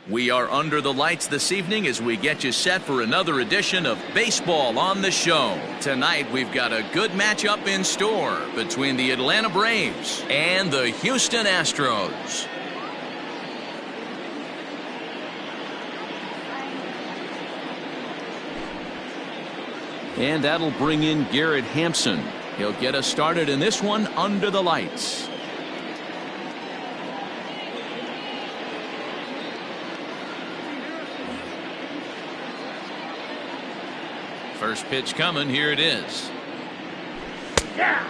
We are under the lights this evening as we get you set for another edition of Baseball on the Show. Tonight we've got a good matchup in store between the Atlanta Braves and the Houston Astros. And that'll bring in Garrett Hampson. He'll get us started in this one under the lights. First pitch coming. Here it is.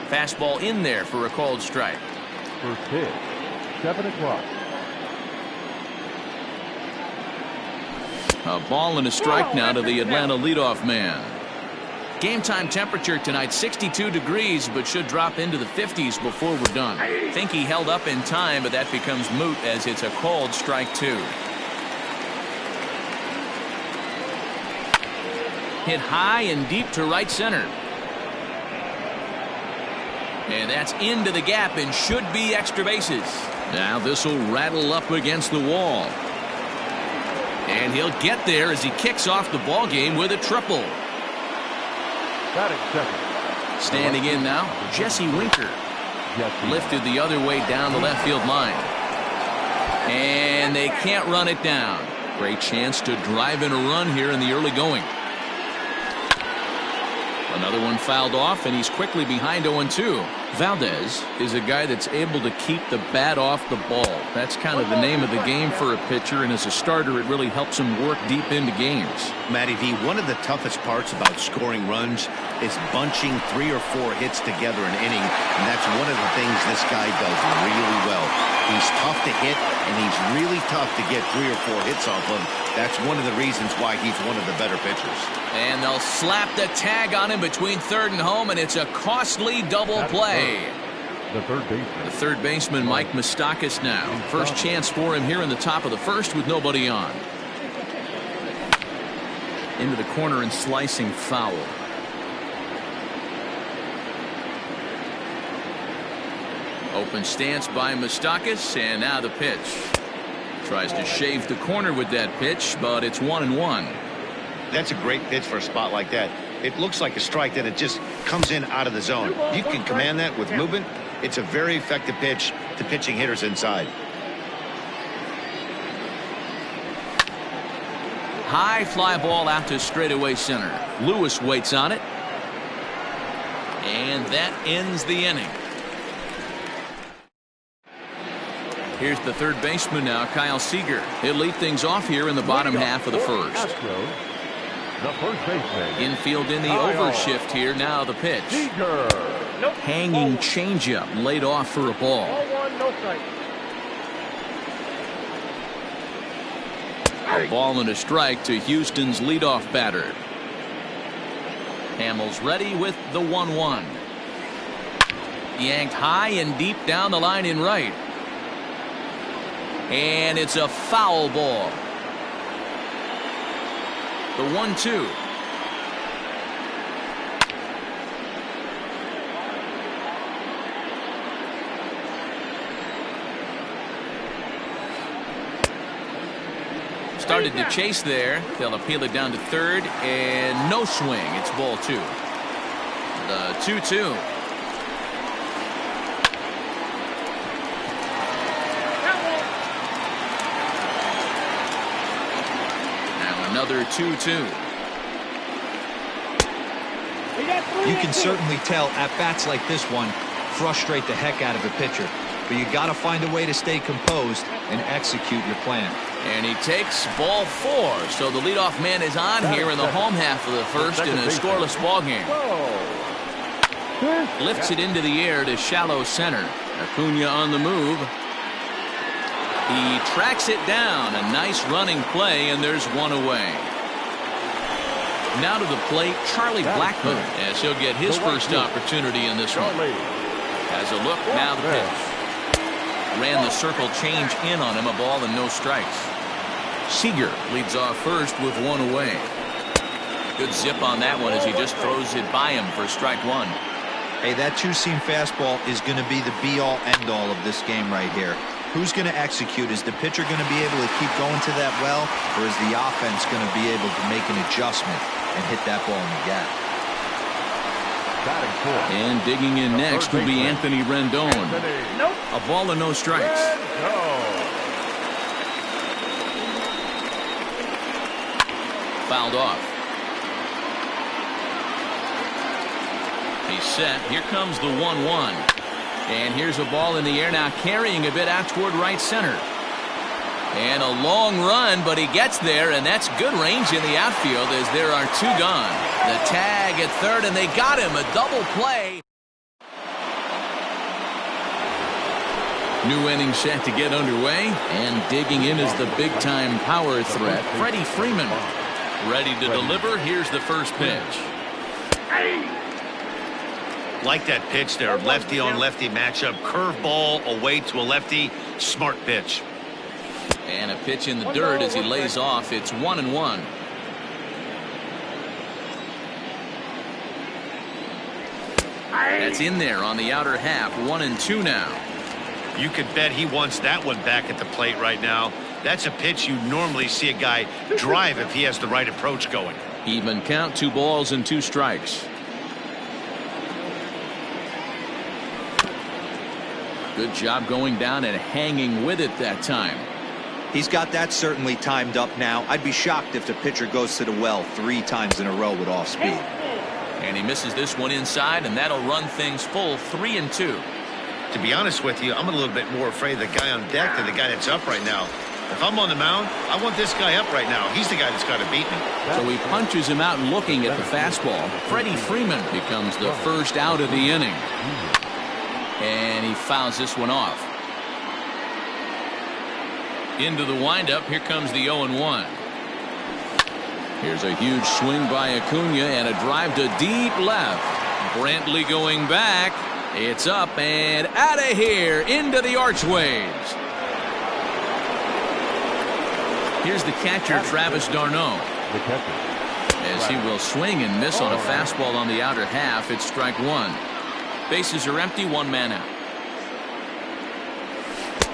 Fastball in there for a called strike. First pitch, 7 o'clock. A ball and a strike now to the Atlanta leadoff man. Game time temperature tonight 62 degrees, but should drop into the 50s before we're done. Think he held up in time, but that becomes moot as it's a called strike 2. Hit high and deep to right center. And that's into the gap and should be extra bases. Now this will rattle up against the wall. And he'll get there as he kicks off the ball game with a triple. Standing in now, Jesse Winker. Lifted the other way down the left field line. And they can't run it down. Great chance to drive in a run here in the early going. Another one fouled off, and he's quickly behind 0-2. Valdez is a guy that's able to keep the bat off the ball. That's kind of the name of the game for a pitcher, and as a starter, it really helps him work deep into games. Matty V, one of the toughest parts about scoring runs is bunching 3 or 4 hits together an inning, and that's one of the things this guy does really well. He's tough to hit, and he's really tough to get 3 or 4 hits off of. That's one of the reasons why he's one of the better pitchers. And they'll slap the tag on him between third and home, and it's a costly double play. The third baseman, Mike Moustakas now. First chance for him here in the top of the first with nobody on. Into the corner and slicing foul. Open stance by Moustakas, and now the pitch. Tries to shave the corner with that pitch, but it's 1-1. That's a great pitch for a spot like that. It looks like a strike that it just comes in out of the zone. You can command that with movement. It's a very effective pitch to pitching hitters inside. High fly ball out to straightaway center. Lewis waits on it. And that ends the inning. Here's the third baseman now, Kyle Seager. He'll lead things off here in the bottom half of the first. The first baseman. Infield in the overshift here. Now the pitch. Hanging changeup laid off for a ball. A ball and a strike to Houston's leadoff batter. Hamels ready with the 1-1. Yanked high and deep down the line in right. And it's a foul ball. The 1-2. Started to chase there. They'll appeal it down to third, and no swing. It's ball 2. The 2-2. Another 2-2. You can certainly tell at bats like this one frustrate the heck out of a pitcher, but you got to find a way to stay composed and execute your plan. And he takes ball 4, so the leadoff man is on here in the home half of the first in a scoreless ball game. Lifts it into the air to shallow center. Acuna on the move. He tracks it down. A nice running play, and there's one away. Now to the plate, Charlie Blackmon, as he'll get his first opportunity in this one. Has a look, now the pitch. Ran the circle change in on him, a ball and no strikes. Seager leads off first with 1 away. Good zip on that one as he just throws it by him for strike 1. Hey, that 2-seam fastball is going to be the be-all, end-all of this game right here. Who's going to execute? Is the pitcher going to be able to keep going to that well, or is the offense going to be able to make an adjustment and hit that ball in the gap? And digging in next will be Anthony Rendon. A ball and no strikes. Fouled off. He's set. Here comes the 1-1. And here's a ball in the air now, carrying a bit out toward right center. And a long run, but he gets there, and that's good range in the outfield as there are two gone. The tag at third, and they got him. A double play. New inning set to get underway, and digging in is the big-time power threat, Freddie Freeman. Ready to deliver. Here's the first pitch. Like that pitch there, lefty on lefty matchup, curveball away to a lefty, smart pitch. And a pitch in the dirt as he lays off. It's 1-1. That's in there on the outer half. 1-2 now. You could bet he wants that one back at the plate right now. That's a pitch you normally see a guy drive if he has the right approach going. Even count, 2 balls and 2 strikes. Good job going down and hanging with it that time. He's got that certainly timed up now. I'd be shocked if the pitcher goes to the well 3 times in a row with off speed. And he misses this one inside, and that'll run things full. 3-2. To be honest with you, I'm a little bit more afraid of the guy on deck than the guy that's up right now. If I'm on the mound, I want this guy up right now. He's the guy that's got to beat me. So he punches him out looking at the fastball. Freddie Freeman becomes the first out of the inning. And he fouls this one off. Into the windup. Here comes the 0-1. Here's a huge swing by Acuna and a drive to deep left. Brantley going back. It's up and out of here into the archways. Here's the catcher, Travis d'Arnaud. As he will swing and miss on a fastball on the outer half. It's strike 1. Bases are empty, 1 man out.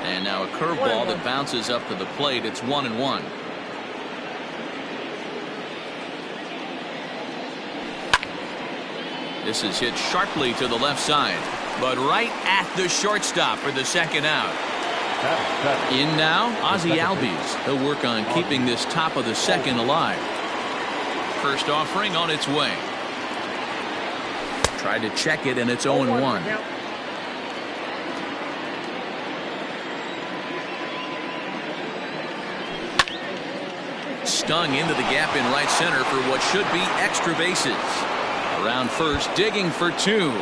And now a curveball that bounces up to the plate. It's 1-1. This is hit sharply to the left side, but right at the shortstop for the second out. In now, Ozzie Albies. He'll work on keeping this top of the second alive. First offering on its way. Tried to check it, and it's 0-1. Stung into the gap in right center for what should be extra bases. Around first, digging for 2.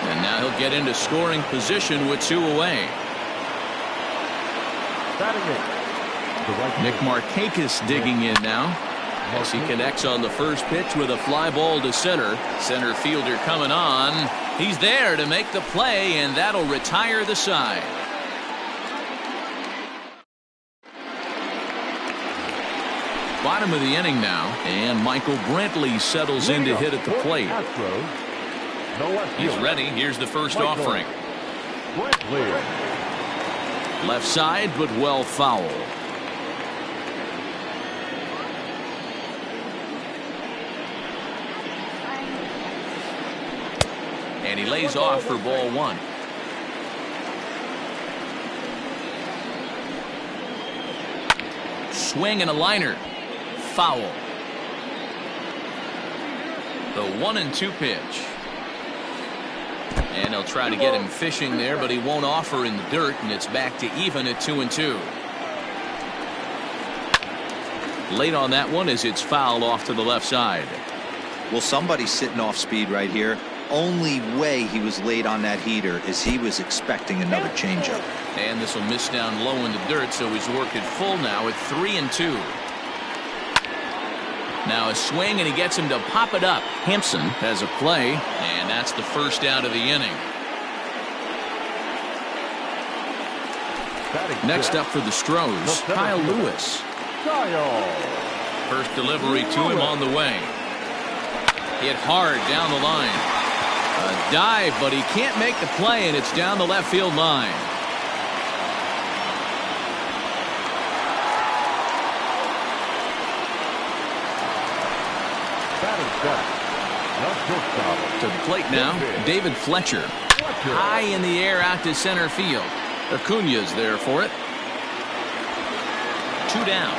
And now he'll get into scoring position with 2 away. Nick Markakis digging in now. As he connects on the first pitch with a fly ball to center. Center fielder coming on. He's there to make the play, and that'll retire the side. Bottom of the inning now, and Michael Brantley settles in to hit at the plate. He's ready. Here's the first offering. Left side, but well foul. And he lays off for ball 1. Swing and a liner. Foul. The 1-2 pitch. And he'll try to get him fishing there, but he won't offer in the dirt, and it's back to even at 2-2. Late on that one as it's fouled off to the left side. Well, somebody's sitting off speed right here. Only way he was late on that heater is he was expecting another changeup. And this will miss down low in the dirt, so he's worked it full now at 3-2. Now a swing, and he gets him to pop it up. Hampson has a play, and that's the first out of the inning. Next up for the Stros, Kyle Lewis. First delivery to him on the way. Hit hard down the line. A A dive, but he can't make the play, and it's down the left field line. To the plate now, David Fletcher. High in the air out to center field. Acuna's there for it. 2 down.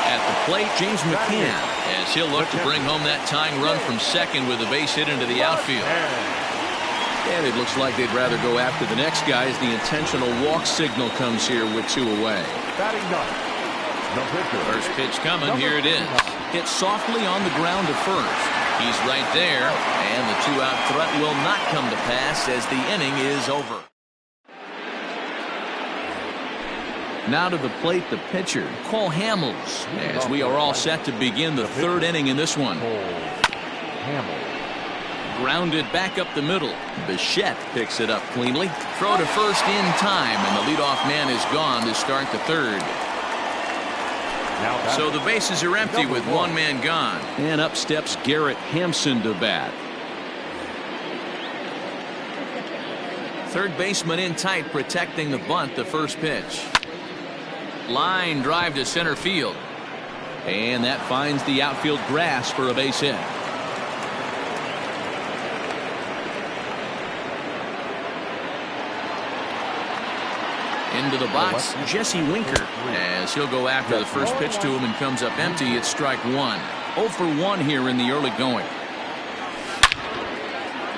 At the plate, James McCann, as he'll look to bring home that tying run from second with a base hit into the outfield. And it looks like they'd rather go after the next guy as the intentional walk signal comes here with 2 away. First pitch coming. Here it is. Hit softly on the ground to first. He's right there, and the 2-out threat will not come to pass as the inning is over. Now to the plate, the pitcher, Cole Hamels, as we are all set to begin the 3rd inning in this one. Grounded back up the middle. Bichette picks it up cleanly. Throw to first in time, and the leadoff man is gone to start the 3rd. So the bases are empty with 1 man gone. And up steps Garrett Hampson to bat. Third baseman in tight, protecting the bunt. The first pitch. Line drive to center field. And that finds the outfield grass for a base hit. Into the box, Jesse Winker, as he'll go after the first pitch to him and comes up empty. It's strike 1. 0 for 1 here in the early going.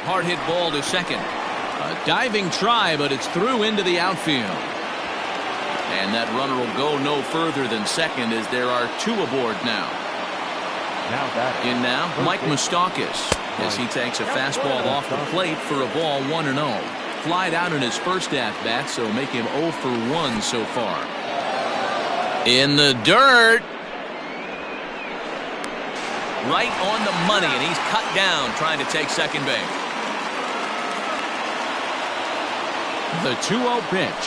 Hard hit ball to second. A diving try, but it's through into the outfield. And that runner will go no further than second as there are 2 aboard now. In now, Mike Moustakas, as he takes a fastball off the plate for a ball 1-0. Flied out in his first at-bat, so make him 0 for 1 so far. In the dirt. Right on the money, and he's cut down trying to take second base. The 2-0 pitch.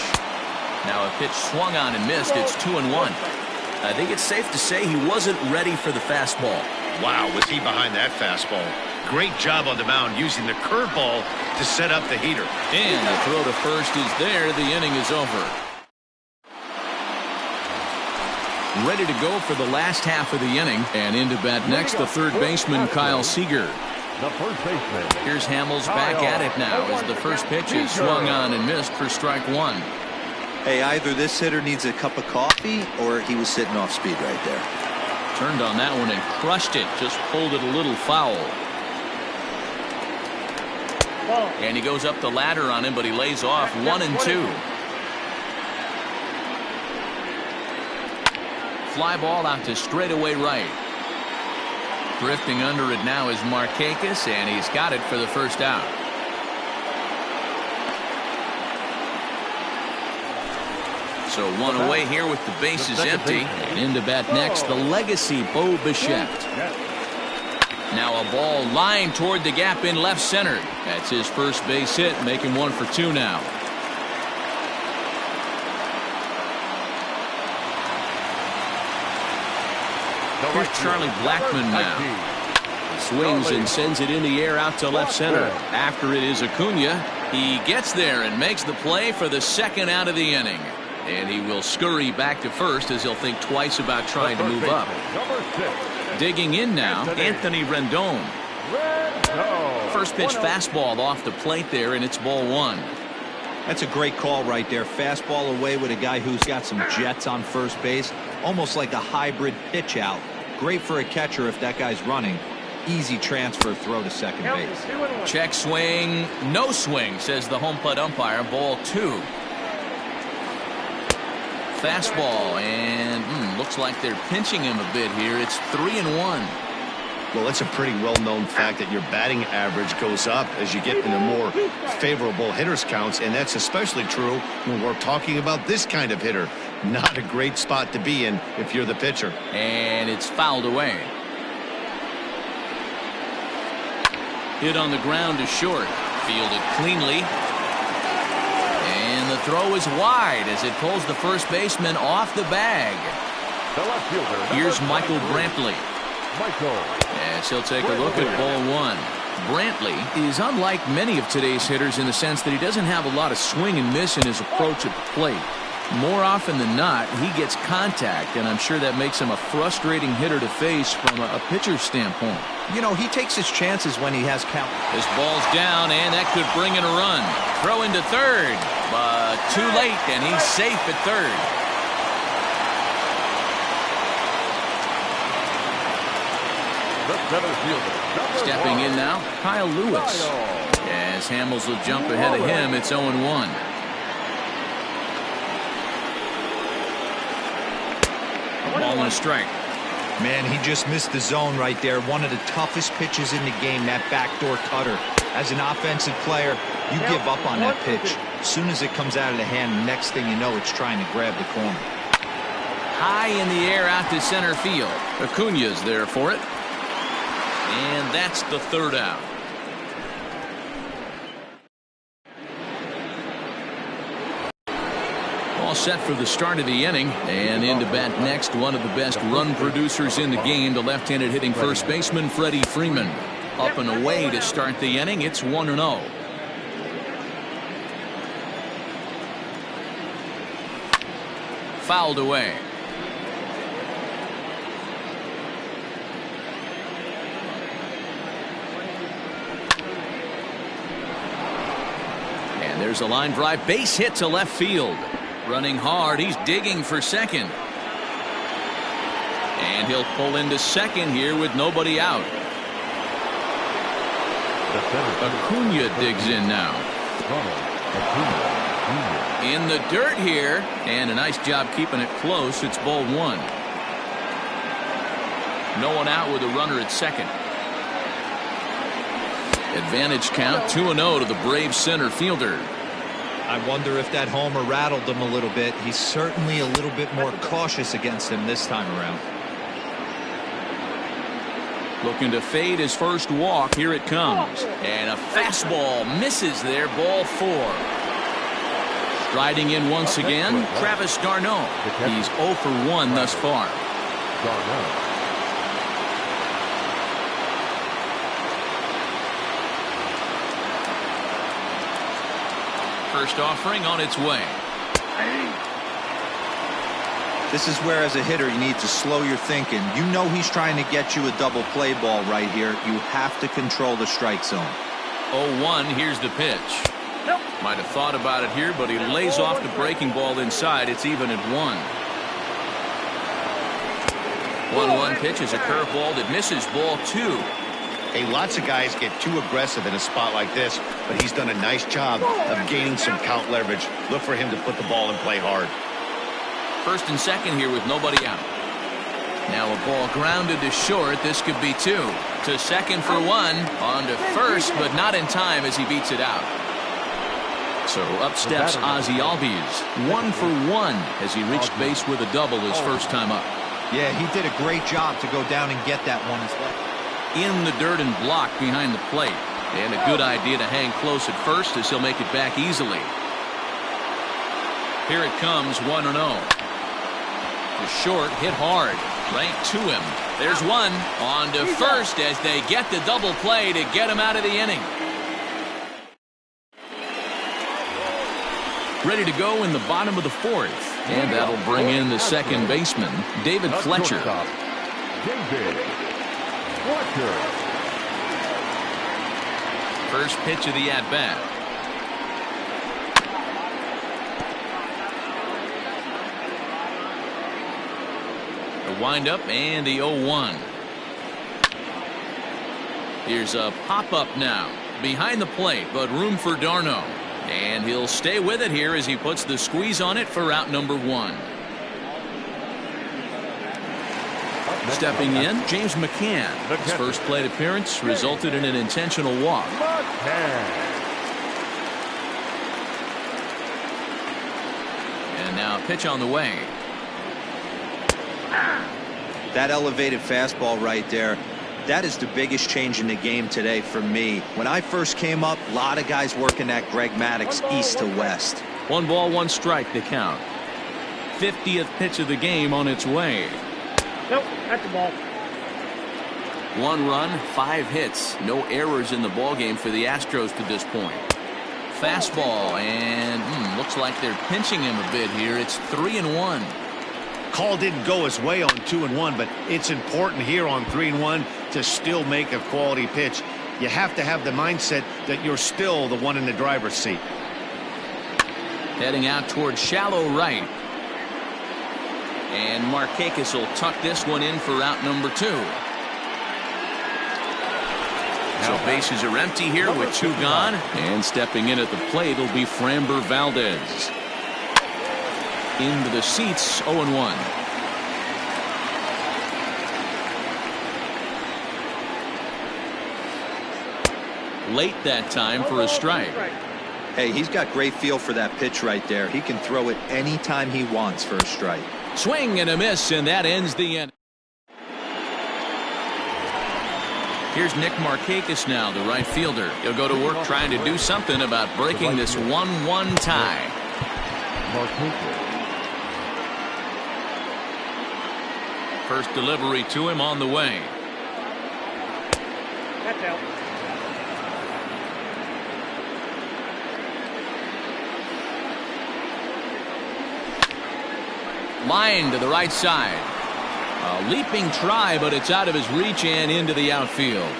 Now a pitch swung on and missed. It's 2-1. I think it's safe to say he wasn't ready for the fastball. Wow, was he behind that fastball? Great job on the mound using the curveball to set up the heater. And the throw to first is there. The inning is over. Ready to go for the last half of the inning. And into bat next, the third baseman, Kyle Seager. Here's Hamels back at it now as the first pitch is swung on and missed for strike 1. Hey, either this hitter needs a cup of coffee or he was sitting off speed right there. Turned on that one and crushed it. Just pulled it a little foul. And he goes up the ladder on him, but he lays off 1-2. Fly ball out to straightaway right. Drifting under it now is Markakis, and he's got it for the first out. So 1 away here with the bases empty. And into bat next, the legacy Bo Bichette. Now a ball lined toward the gap in left center. That's his first base hit, making 1 for 2 now. Here's Charlie Blackmon now. Swings and sends it in the air out to left center. After it is Acuna. He gets there and makes the play for the 2nd out of the inning. And he will scurry back to first as he'll think twice about trying to move up. Digging in now, Anthony Rendon. First pitch fastball off the plate there, and it's ball 1. That's a great call right there. Fastball away with a guy who's got some jets on first base. Almost like a hybrid pitch out. Great for a catcher if that guy's running. Easy transfer throw to second base. Check swing. No swing, says the home plate umpire. Ball 2. Fastball, and looks like they're pinching him a bit here. It's 3-1. Well, it's a pretty well-known fact that your batting average goes up as you get into more favorable hitters counts, and that's especially true when we're talking about this kind of hitter. Not a great spot to be in if you're the pitcher. And it's fouled away. Hit on the ground to short. Fielded cleanly. And the throw is wide as it pulls the first baseman off the bag. The left fielder. Here's Michael Brantley. As he'll take a look at ball one. Brantley is unlike many of today's hitters in the sense that he doesn't have a lot of swing and miss in his approach at the plate. More often than not, he gets contact, and I'm sure that makes him a frustrating hitter to face from a pitcher's standpoint. You know, he takes his chances when he has count. This ball's down, and that could bring in a run. Throw into third, but too late, and he's safe at third. The center fielder. Stepping in now, Kyle Lewis. As Hamels will jump ahead of him, it's 0-1. Ball and a strike. Man, he just missed the zone right there. One of the toughest pitches in the game, that backdoor cutter. As an offensive player, you give up on that pitch. As soon as it comes out of the hand, next thing you know, it's trying to grab the corner. High in the air out to center field. Acuña's there for it. And that's the third out. All set for the start of the inning, and in to bat next, one of the best run producers in the game, the left-handed hitting first baseman Freddie Freeman. Up and away to start the inning. It's 1-0. Fouled away. And there's a line drive, base hit to left field. Running hard, he's digging for second. And he'll pull into second here with nobody out. Acuña digs in now. In the dirt here, and a nice job keeping it close. It's ball one. No one out with a runner at second. Advantage count 2-0 to the Braves center fielder. I wonder if that homer rattled him a little bit. He's certainly a little bit more cautious against him this time around. Looking to fade his first walk. Here it comes. And a fastball misses there. Ball four. Striding in once again, Travis d'Arnaud. He's 0 for 1 thus far. First offering on its way. This is where, as a hitter, you need to slow your thinking. You know he's trying to get you a double play ball right here. You have to control the strike zone. 0-1, here's the pitch. Might have thought about it here, but he lays off the breaking ball inside. It's even at 1. 1-1 pitch is a curveball that misses, ball 2. Hey, lots of guys get too aggressive in a spot like this, but he's done a nice job of gaining some count leverage. Look for him to put the ball and play hard. First and second here with nobody out. Now a ball grounded to short. This could be 2. To second for 1. On to first, but not in time as he beats it out. So up steps Ozzie Albies. 1 for 1 as he reached base with a double his first time up. Yeah, he did a great job to go down and get that one as well. In the dirt and blocked behind the plate. And a good idea to hang close at first as he'll make it back easily. Here it comes, 1-0. The short hit hard. Right to him. There's one. On to first as they get the double play to get him out of the inning. Ready to go in the bottom of the fourth. And that'll bring in the second baseman, David Fletcher. First pitch of the at-bat. The windup and the 0-1. Here's a pop-up now. Behind the plate, but room for d'Arnaud. And he'll stay with it here as he puts the squeeze on it for out number 1. Stepping in, James McCann. His first plate appearance resulted in an intentional walk. And now a pitch on the way. That elevated fastball right there, that is the biggest change in the game today for me. When I first came up, a lot of guys working that Greg Maddux east to west. 1 ball, 1 strike to count. 50th pitch of the game on its way. Nope, that's the ball. 1 run, 5 hits. No errors in the ballgame for the Astros to this point. Fastball, and looks like they're pinching him a bit here. It's 3-1. Call didn't go his way on 2-1, but it's important here on 3-1 to still make a quality pitch. You have to have the mindset that you're still the one in the driver's seat. Heading out towards shallow right. And Markakis will tuck this one in for out number 2. So bases are empty here with 2 gone. And stepping in at the plate will be Framber Valdez. Into the seats, 0-1. Late that time for a strike. Hey, he's got great feel for that pitch right there. He can throw it anytime he wants for a strike. Swing and a miss, and that ends the inning. Here's Nick Markakis now, the right fielder. He'll go to work trying to do something about breaking this 1-1 tie. First delivery to him on the way. That's out. Line to the right side. A leaping try, but it's out of his reach and into the outfield.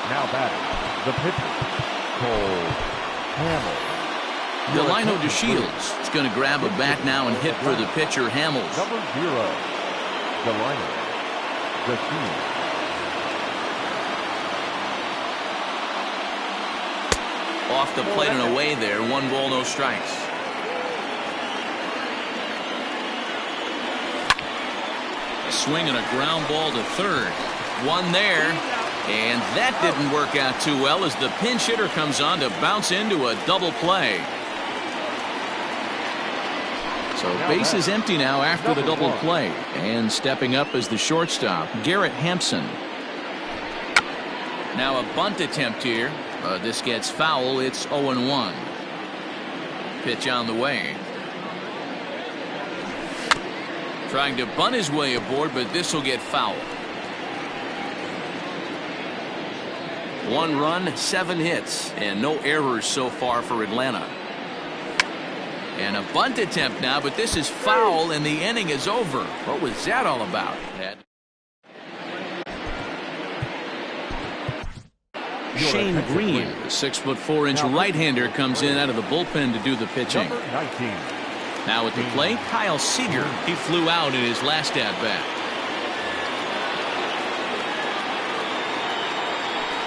Now batting, the pitcher, Cole Hamels. Delino DeShields is going to grab a bat now and hit for the pitcher, Hamels. Number 0, Delino DeShields. Off the plate and away there. 1 ball, no strikes. A swing and a ground ball to third. 1 there. And that didn't work out too well as the pinch hitter comes on to bounce into a double play. So base is empty now after the double play. And stepping up as the shortstop, Garrett Hampson. Now a bunt attempt here. This gets foul. It's 0-1. Pitch on the way. Trying to bunt his way aboard, but this will get foul. 1 run, 7 hits, and no errors so far for Atlanta. And a bunt attempt now, but this is foul, and the inning is over. What was that all about? Shane Green, the 6'4" right-hander, comes in out of the bullpen to do the pitching. Number 19. Now at the plate, Kyle Seager. He flew out in his last at-bat.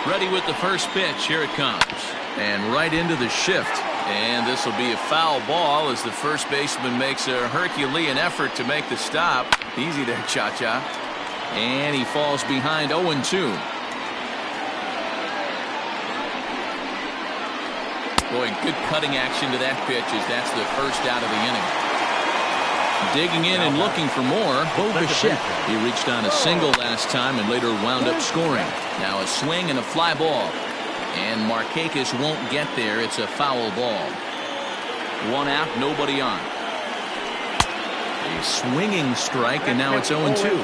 Ready with the first pitch. Here it comes. And right into the shift. And this will be a foul ball as the first baseman makes a Herculean effort to make the stop. Easy there, Cha-Cha. And he falls behind 0-2. Boy, good cutting action to that pitch as that's the first out of the inning. Digging in and looking for more, Bo Bichette. He reached on a single last time and later wound up scoring. Now a swing and a fly ball. And Markakis won't get there. It's a foul ball. 1 out, nobody on. A swinging strike, and now it's 0-2.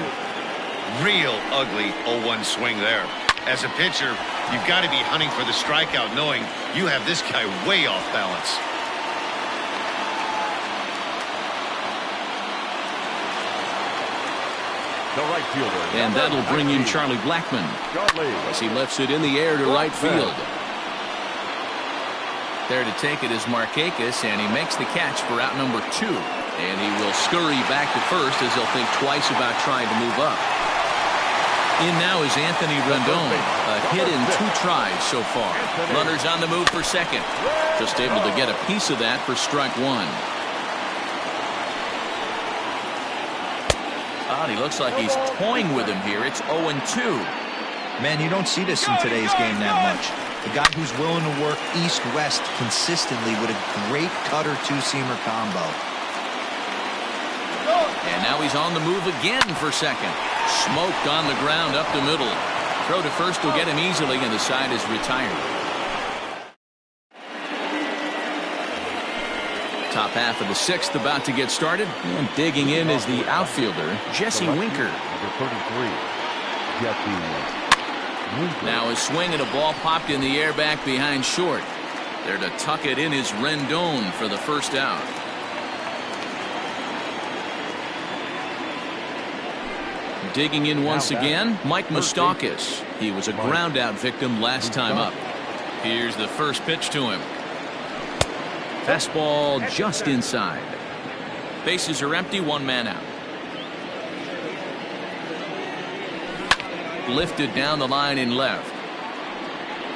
Real ugly 0-1 swing there. As a pitcher, you've got to be hunting for the strikeout, knowing you have this guy way off balance. The right fielder. And that'll bring in Charlie Blackmon as he lifts it in the air to right field. There to take it is Markakis, and he makes the catch for out number 2. And he will scurry back to first as he'll think twice about trying to move up. In now is Anthony Rendon, a hit in 2 tries so far. Runners on the move for second. Just able to get a piece of that for strike 1. God, he looks like he's toying with him here. It's 0-2. Man, you don't see this in today's game that much. A guy who's willing to work east-west consistently with a great cutter two-seamer combo. And now he's on the move again for second. Smoked on the ground up the middle. Throw to first will get him easily, and the side is retired. Top half of the sixth about to get started. And digging in is the outfielder, Jesse Winker. Number 33, Jesse Winker. Now a swing and a ball popped in the air back behind short. There to tuck it in is Rendon for the first out. Digging in once again, Mike Moustakas. He was a ground out victim last time up. Here's the first pitch to him. Fastball just inside. Bases are empty, one man out. Lifted down the line in left.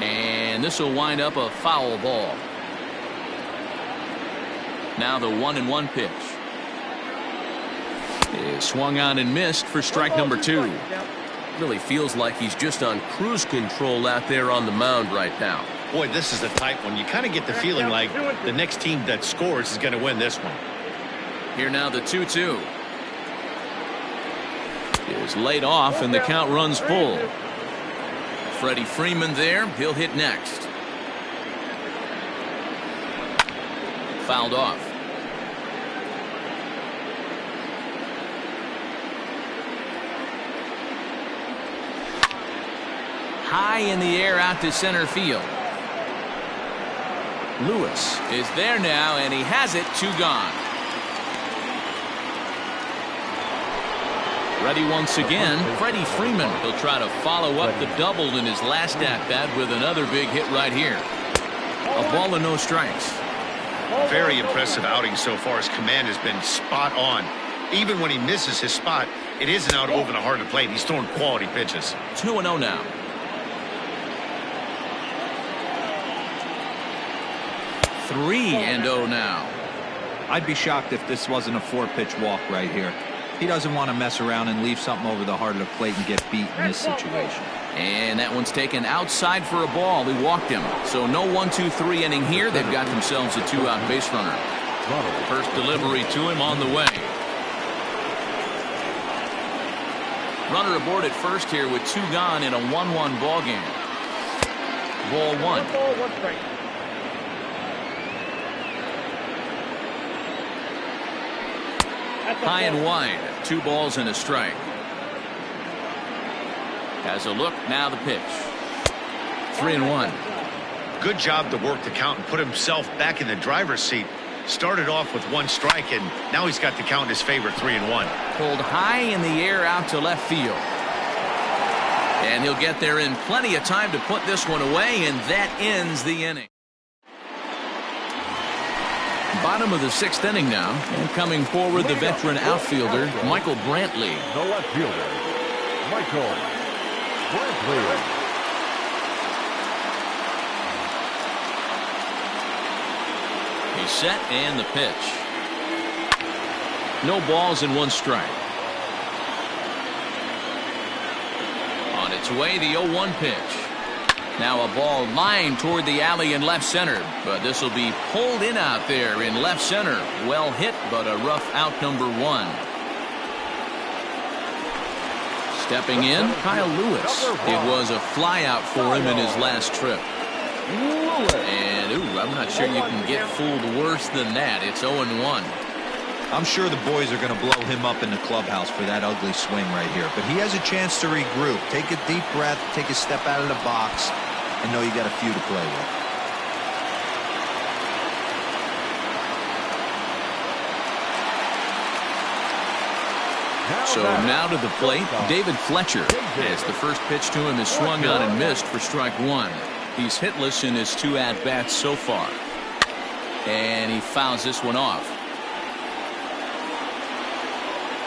And this will wind up a foul ball. Now the 1-1 pitch. Is swung on and missed for strike number 2. Really feels like he's just on cruise control out there on the mound right now. Boy, this is the type one. You kind of get the feeling like the next team that scores is going to win this one. Here now the 2-2. Is laid off and the count runs full. Freddie Freeman there. He'll hit next. Fouled off. High in the air out to center field. Lewis is there now, and he has it. 2 gone. Ready once again, Freddie Freeman. He'll try to follow up the double in his last at-bat with another big hit right here. A ball and no strikes. Very impressive outing so far. His command has been spot on. Even when he misses his spot, it isn't out over the heart of the plate. He's throwing quality pitches. 2-0 now. 3-0 now. I'd be shocked if this wasn't a 4-pitch walk right here. He doesn't want to mess around and leave something over the heart of the plate and get beat in this situation. And that one's taken outside for a ball. He walked him. So no 1-2-3 inning here. They've got themselves a 2-out base runner. First delivery to him on the way. Runner aboard at first here with 2 gone in a 1-1 ball game. Ball 1. High and wide. 2 balls and a strike. Has a look. Now the pitch. 3-1. Good job to work the count and put himself back in the driver's seat. Started off with 1 strike, and now he's got the count in his favor. 3-1. Pulled high in the air out to left field. And he'll get there in plenty of time to put this one away, and that ends the inning. Bottom of the 6th inning now, and coming forward the veteran outfielder Michael Brantley. The left fielder, Michael Brantley. He's set and the pitch. No balls and 1 strike. On its way the 0-1 pitch. Now a ball lined toward the alley in left center, but this will be pulled in out there in left center. Well hit, but a rough out number 1. Stepping in, Kyle Lewis. It was a fly out for him in his last trip. And I'm not sure you can get fooled worse than that. It's 0-1. I'm sure the boys are going to blow him up in the clubhouse for that ugly swing right here, but he has a chance to regroup. Take a deep breath, take a step out of the box, and know you got a few to play with. So now to the plate, David Fletcher, as the first pitch to him is swung on and missed for strike 1. He's hitless in his 2 at-bats so far. And he fouls this one off.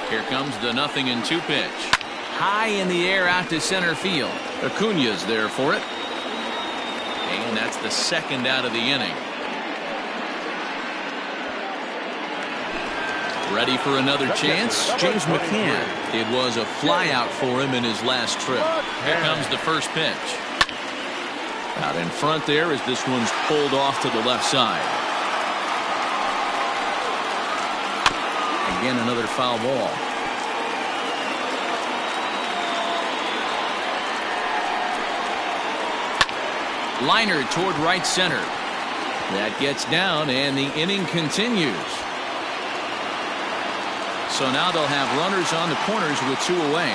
Here comes the 0-2 pitch. High in the air out to center field. Acuna's there for it. And that's the 2nd out of the inning. Ready for another chance? James McCann. It was a fly out for him in his last trip. Here comes the first pitch. Out in front there as this one's pulled off to the left side. Again, another foul ball. Liner toward right center. That gets down, and the inning continues. So now they'll have runners on the corners with 2 away.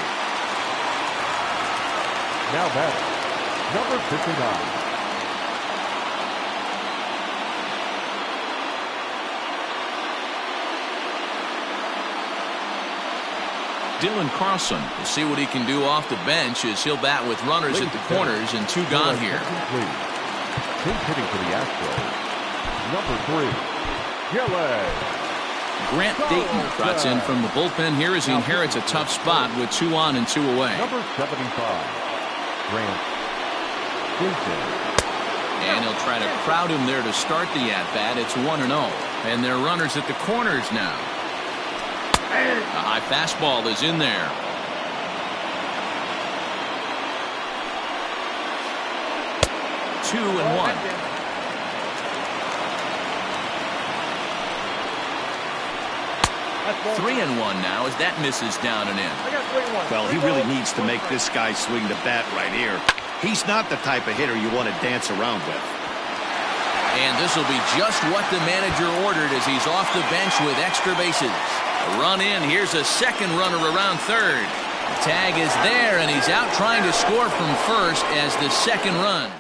Now batting, number 59. Dylan Carlson will see what he can do off the bench as he'll bat with runners at the corners and 2 gone here. Pinch hitting for the Astros, number 3, Gilly. Grant Dayton trots in from the bullpen here as he inherits a tough spot with 2 on and 2 away. Number 75, Grant Dayton. And he'll try to crowd him there to start the at-bat. It's 1-0. And they're runners at the corners now. A high fastball is in there. Two and 1. That's 3-1 now as that misses down and in. Well, he really needs to make this guy swing the bat right here. He's not the type of hitter you want to dance around with. And this will be just what the manager ordered as he's off the bench with extra bases. A run in. Here's a second runner around third. The tag is there, and he's out trying to score from first as the second run.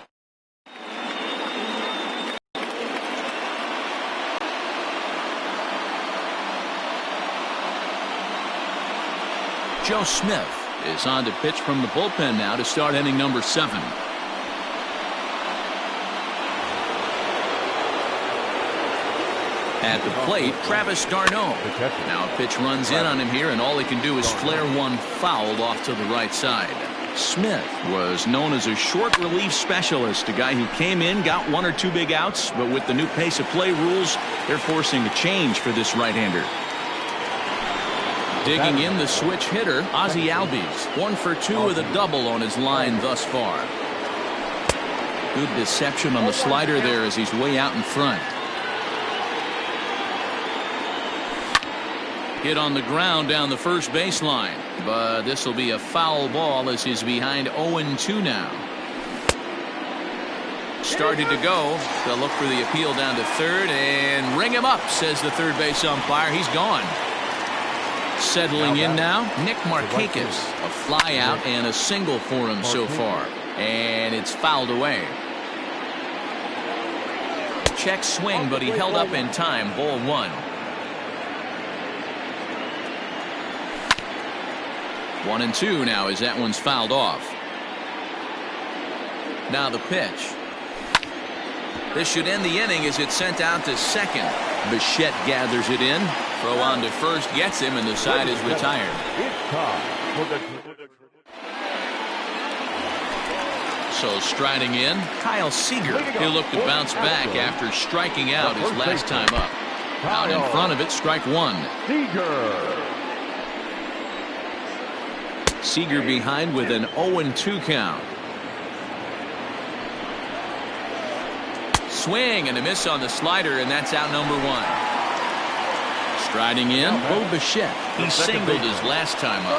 Joe Smith is on to pitch from the bullpen now to start inning number 7. At the plate, Travis d'Arnaud. Now a pitch runs in on him here, and all he can do is flare one fouled off to the right side. Smith was known as a short relief specialist, a guy who came in, got 1 or 2 big outs, but with the new pace of play rules, they're forcing a change for this right-hander. Digging in the switch hitter, Ozzie Albies, 1 for 2 with a double on his line thus far. Good deception on the slider there as he's way out in front. Hit on the ground down the first baseline, but this will be a foul ball as he's behind 0-2 now. Started to go. They'll look for the appeal down to third and ring him up, says the third base umpire. He's gone. Settling in now, Nick Markakis. A fly out and a single for him so far, and it's fouled away. Check swing, but he held up in time. Ball 1. 1-2 now as that one's fouled off. Now the pitch. This should end the inning as it's sent out to second. Bichette gathers it in. Throw on to first gets him, and the side is retired. So striding in, Kyle Seager. He'll look to bounce back after striking out his last time up. Out in front of it, strike 1. Seager behind with an 0-2 count. Swing and a miss on the slider, and that's out number 1. Striding in, Bo Bichette. He singled his last time up.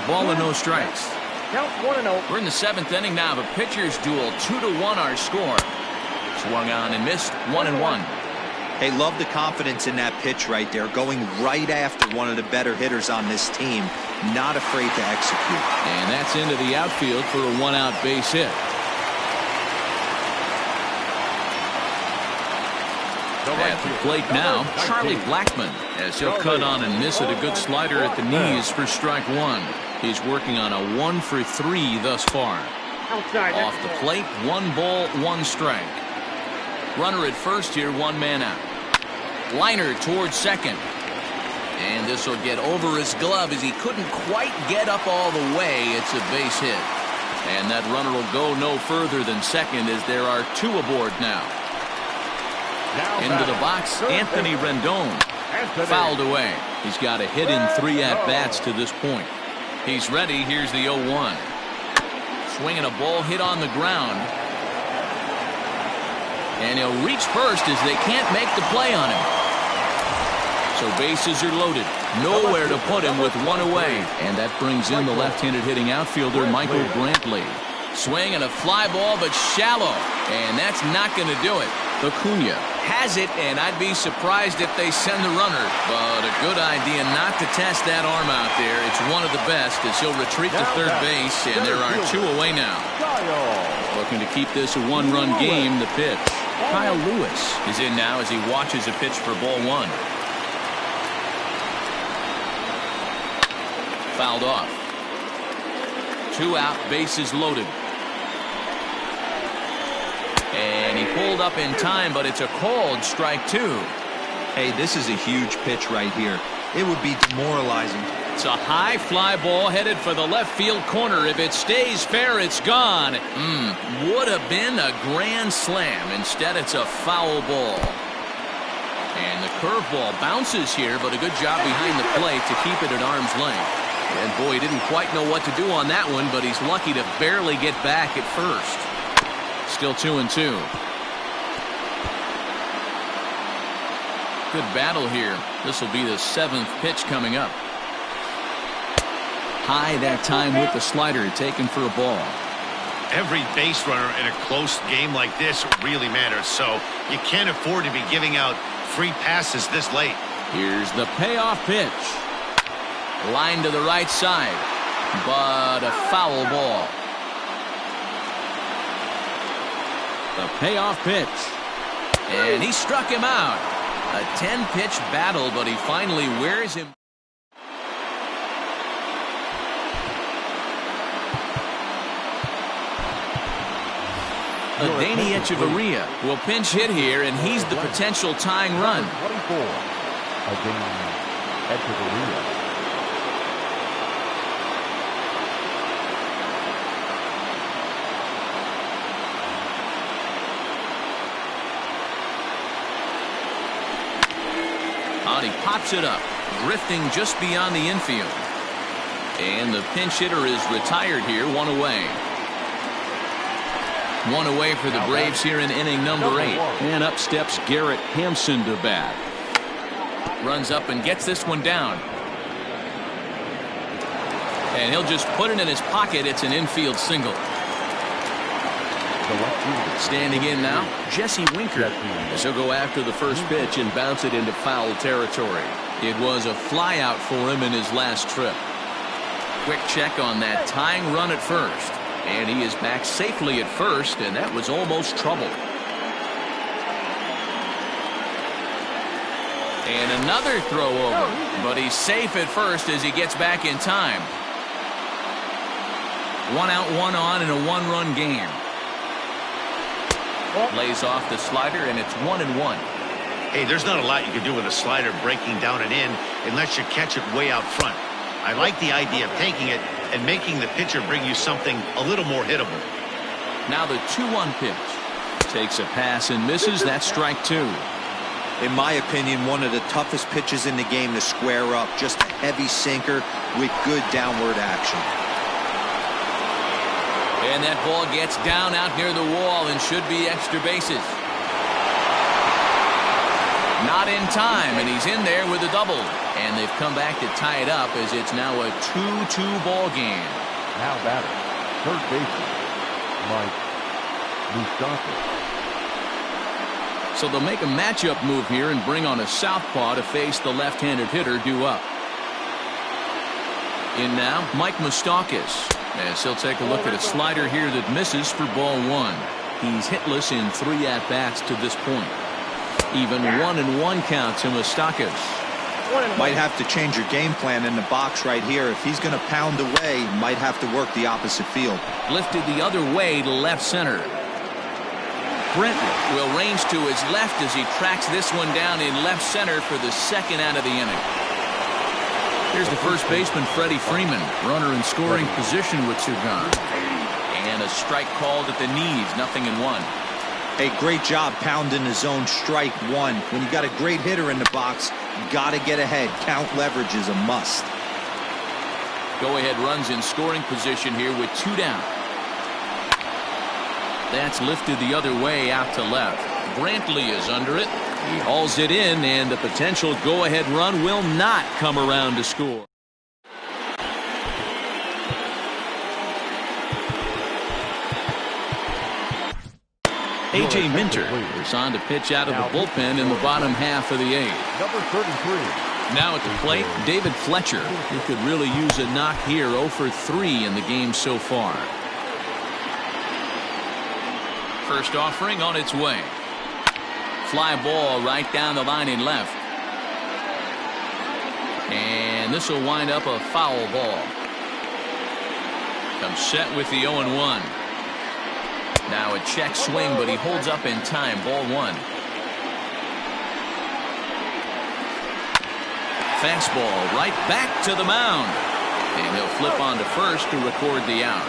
A ball and no strikes. Count 1-0. We're in the 7th inning now of a pitcher's duel. 2-1 our score. Swung on and missed. 1-1. Hey, love the confidence in that pitch right there. Going right after one of the better hitters on this team. Not afraid to execute. And that's into the outfield for a 1-out base hit. At the plate now, Charlie Blackmon, as he'll cut on and miss at a good slider at the knees for strike 1. He's working on a 1 for 3 thus far. Outside. Off the plate, 1 ball, 1 strike. Runner at first here, 1 man out. Liner towards second. And this will get over his glove as he couldn't quite get up all the way. It's a base hit. And that runner will go no further than second as there are 2 aboard now. Into the box, Anthony Rendon. Fouled away. He's got a hit in 3 at-bats to this point. He's ready. Here's the 0-1. Swinging a ball hit on the ground. And he'll reach first as they can't make the play on him. So bases are loaded. Nowhere to put him with 1 away. And that brings in the left-handed hitting outfielder Michael Brantley. Swing and a fly ball, but shallow. And that's not going to do it. Acuna has it, and I'd be surprised if they send the runner. But a good idea not to test that arm out there. It's one of the best as he'll retreat to third base, and there are 2 away now. Looking to keep this a one-run game. The pitch. Kyle Lewis is in now as he watches a pitch for ball 1. Fouled off. 2 out, bases loaded. And he pulled up in time, but it's a called strike 2. Hey, this is a huge pitch right here. It would be demoralizing. It's a high fly ball headed for the left field corner. If it stays fair, it's gone. Would have been a grand slam. Instead, it's a foul ball. And the curveball bounces here, but a good job behind the plate to keep it at arm's length. And boy, he didn't quite know what to do on that one, but he's lucky to barely get back at first. Still 2-2. Good battle here. This will be the 7th pitch coming up. High that time with the slider, taken for a ball. Every base runner in a close game like this really matters, so you can't afford to be giving out free passes this late. Here's the payoff pitch. Line to the right side, but a foul ball. The payoff pitch. And he struck him out. A 10-pitch battle, but he finally wears him. Adeiny Echeverria will pinch hit here, and he's the potential tying run. 24. Adeiny Echeverria. He pops it up, drifting just beyond the infield. And the pinch hitter is retired here, 1 away. 1 away for the Braves here in inning number 8. And up steps Garrett Hampson to bat. Runs up and gets this one down. And he'll just put it in his pocket. It's an infield single. Standing in now, Jesse Winker. As he'll go after the first pitch and bounce it into foul territory. It was a flyout for him in his last trip. Quick check on that tying run at first. And he is back safely at first, and that was almost trouble. And another throw over, but he's safe at first as he gets back in time. 1 out, 1 on in a 1-run game. Lays off the slider, and it's 1-1. Hey, there's not a lot you can do with a slider breaking down and in unless you catch it way out front. I like the idea of taking it and making the pitcher bring you something a little more hittable. Now the 2-1 pitch. Takes a pass and misses. That's strike 2. In my opinion, one of the toughest pitches in the game to square up. Just a heavy sinker with good downward action. And that ball gets down out near the wall and should be extra bases. Not in time, and he's in there with a double. And they've come back to tie it up as it's now a 2-2 ball game. Now batter, third baseman, Mike Moustakas. So they'll make a matchup move here and bring on a southpaw to face the left-handed hitter due up. In now, Mike Moustakas. As he'll take a look at a slider here that misses for ball 1. He's hitless in 3 at-bats to this point. Even 1-1 count to Moustakas. Might have to change your game plan in the box right here. If he's going to pound away, might have to work the opposite field. Lifted the other way to left center. Brentwood will range to his left as he tracks this one down in left center for the 2nd out of the inning. Here's the first baseman, Freddie Freeman. Runner in scoring position with 2 gone. And a strike called at the knees, 0-1. Hey, great job pounding the zone, strike 1. When you got a great hitter in the box, you got to get ahead. Count leverage is a must. Go-ahead runs in scoring position here with 2 down. That's lifted the other way out to left. Brantley is under it. He hauls it in, and the potential go-ahead run will not come around to score. A.J. Minter is on to pitch out of the bullpen in the bottom half of the 8th. Number 33. Now at the plate, David Fletcher. He could really use a knock here. 0 for 3 in the game so far. First offering on its way. Fly ball right down the line in left. And this will wind up a foul ball. Comes set with the 0-1. Now a check swing, but he holds up in time. Ball 1. Fastball right back to the mound. And he'll flip on to first to record the out.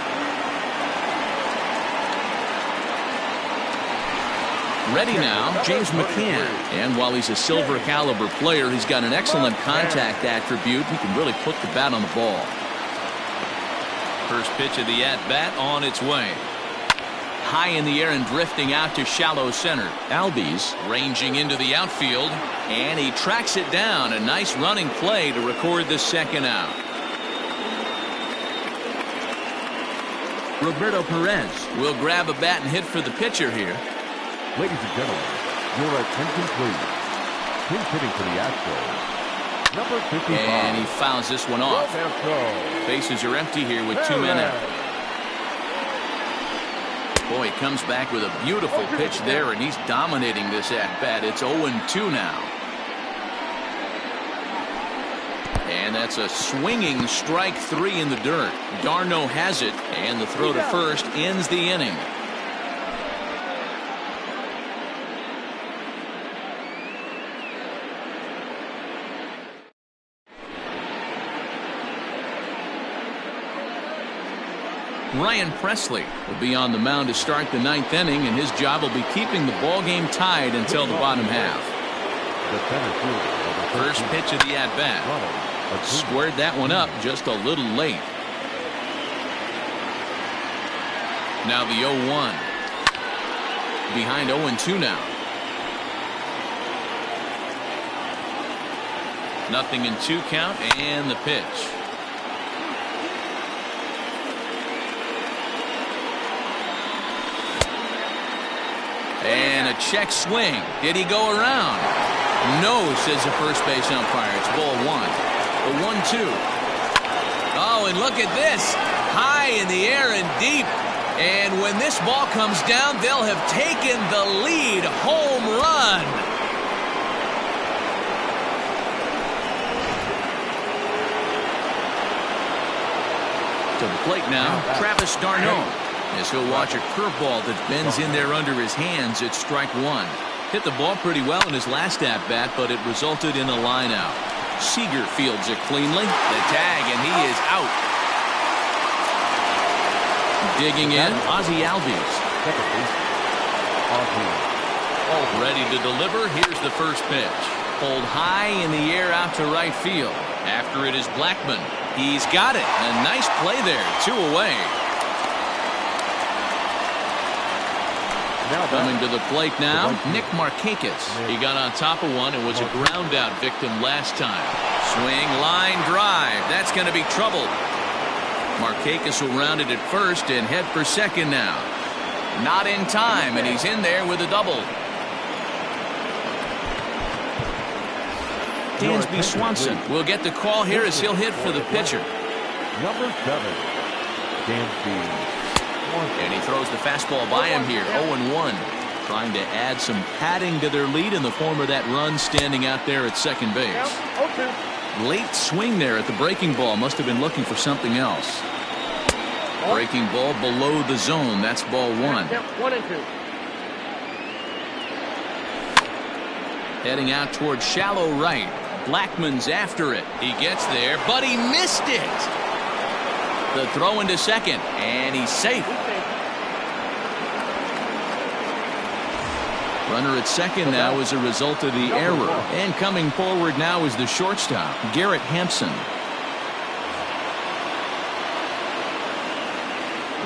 Ready now, James McCann. And while he's a silver caliber player, he's got an excellent contact attribute. He can really put the bat on the ball. First pitch of the at-bat on its way. High in the air and drifting out to shallow center. Albies ranging into the outfield, and he tracks it down. A nice running play to record the second out. Roberto Perez will grab a bat and hit for the pitcher here. Ladies and gentlemen, your attention please. Pinch hitting for the Astros, number 55. And he fouls this one off. Bases are empty here with 2 men out. Boy, he comes back with a beautiful pitch there, and he's dominating this at-bat. It's 0-2 now. And that's a swinging strike 3 in the dirt. Darno has it, and the throw to first ends the inning. Ryan Presley will be on the mound to start the 9th inning, and his job will be keeping the ball game tied until the bottom half. First pitch of the at-bat. Squared that one up just a little late. Now the 0-1. Behind 0-2 now. Nothing in 2 count, and the pitch. And a check swing. Did he go around? No, says the first base umpire. It's ball 1. The 1-2. Oh, and look at this. High in the air and deep. And when this ball comes down, they'll have taken the lead. Home run. To the plate now, Travis d'Arnaud. As he'll watch a curveball that bends in there under his hands at strike 1. Hit the ball pretty well in his last at-bat, but it resulted in a line out. Seager fields it cleanly. The tag, and he is out. Digging in, Ozzie Albies. Ready to deliver. Here's the first pitch. Pulled high in the air out to right field. After it is Blackmon. He's got it. A nice play there. 2 away. Coming to the plate now, Nick Markakis. He got on top of one and was a ground out victim last time. Swing, line, drive. That's going to be trouble. Markakis will round it at first and head for second now. Not in time, and he's in there with a double. Dansby Swanson will get the call here as he'll hit for the pitcher. Number 7, Dansby. And he throws the fastball by him here. 0-1. Trying to add some padding to their lead in the form of that run standing out there at second base. Late swing there at the breaking ball. Must have been looking for something else. Breaking ball below the zone. That's ball 1. 1-2. Heading out towards shallow right. Blackmon's after it. He gets there, but he missed it. The throw into second, and he's safe. Runner at second now as a result of the error. And coming forward now is the shortstop, Garrett Hampson.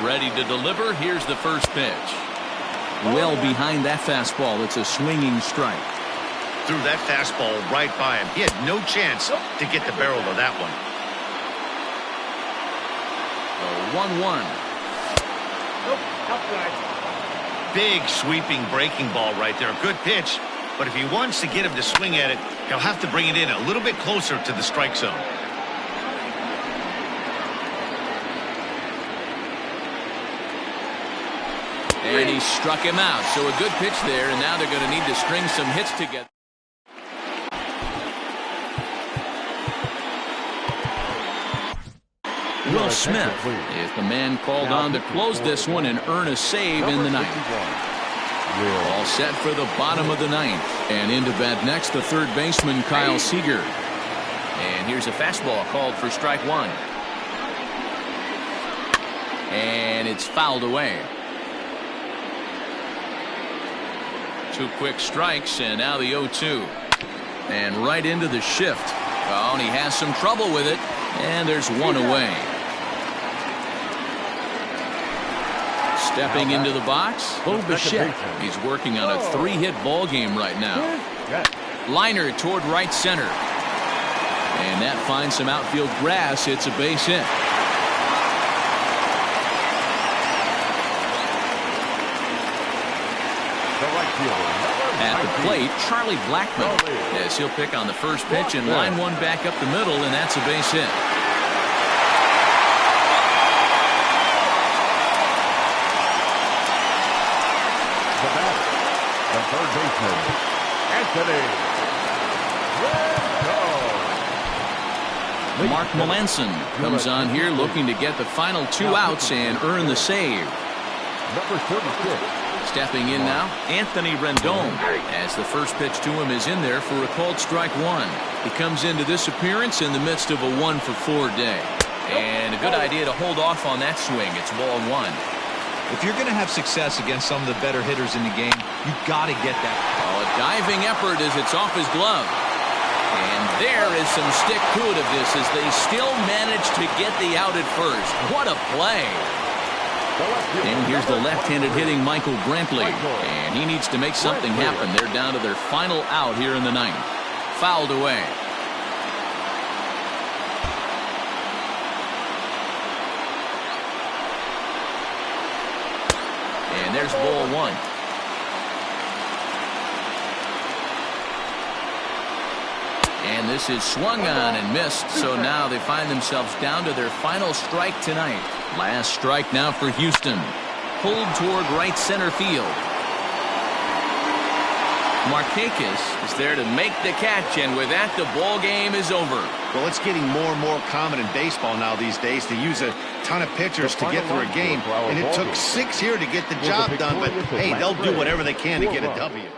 Ready to deliver. Here's the first pitch. Well behind that fastball. It's a swinging strike. Threw that fastball right by him. He had no chance to get the barrel of that one. 1-1. big sweeping breaking ball right there. A good pitch. But if he wants to get him to swing at it, he'll have to bring it in a little bit closer to the strike zone. And he struck him out. So a good pitch there, and now they're going to need to string some hits together. Will Smith is the man called on to close this one and earn a save in the ninth. All set for the bottom of the ninth. And into bat next, the third baseman, Kyle Seager. And here's a fastball called for strike one. And it's fouled away. 2 quick strikes, and now the 0-2. And right into the shift. Oh, and he has some trouble with it. And there's one away. Stepping into the box, Bo Bichette. He's working on a 3-hit ball game right now. Liner toward right center. And that finds some outfield grass. It's a base hit. At the plate, Charlie Blackmon, as he'll pick on the first pitch and line one back up the middle, and that's a base hit. The third baseman, Anthony. Mark Melanson comes on here looking to get the final 2 outs and earn the save. Number 36. Stepping in now, Anthony Rendon, as the first pitch to him is in there for a called strike one. He comes into this appearance in the midst of a 1-for-4 day. And a good idea to hold off on that swing. It's ball one. If you're going to have success against some of the better hitters in the game, you've got to get that. Oh, a diving effort as it's off his glove. And there is some stick-to-itiveness as they still manage to get the out at first. What a play. And here's the left-handed hitting Michael Brantley. And he needs to make something happen. They're down to their final out here in the ninth. Fouled away. And there's ball one. And this is swung on and missed, so now they find themselves down to their final strike tonight. Last strike now for Houston. Pulled toward right center field. Markakis is there to make the catch, and with that, the ball game is over. Well, it's getting more and more common in baseball now these days to use a ton of pitchers to get through a game, and it took 6 here to get the job done, but hey, they'll do whatever they can to get a W.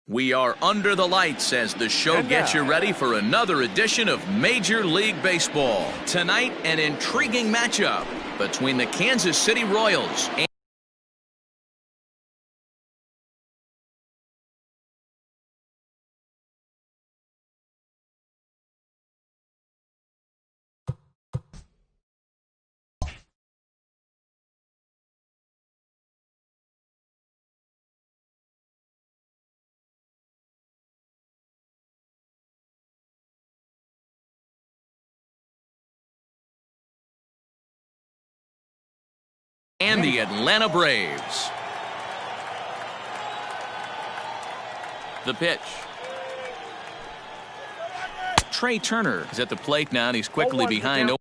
We are under the lights as the show gets you ready for another edition of Major League Baseball. Tonight, an intriguing matchup between the Kansas City Royals and the Atlanta Braves. The pitch. Trey Turner is at the plate now, and he's quickly behind.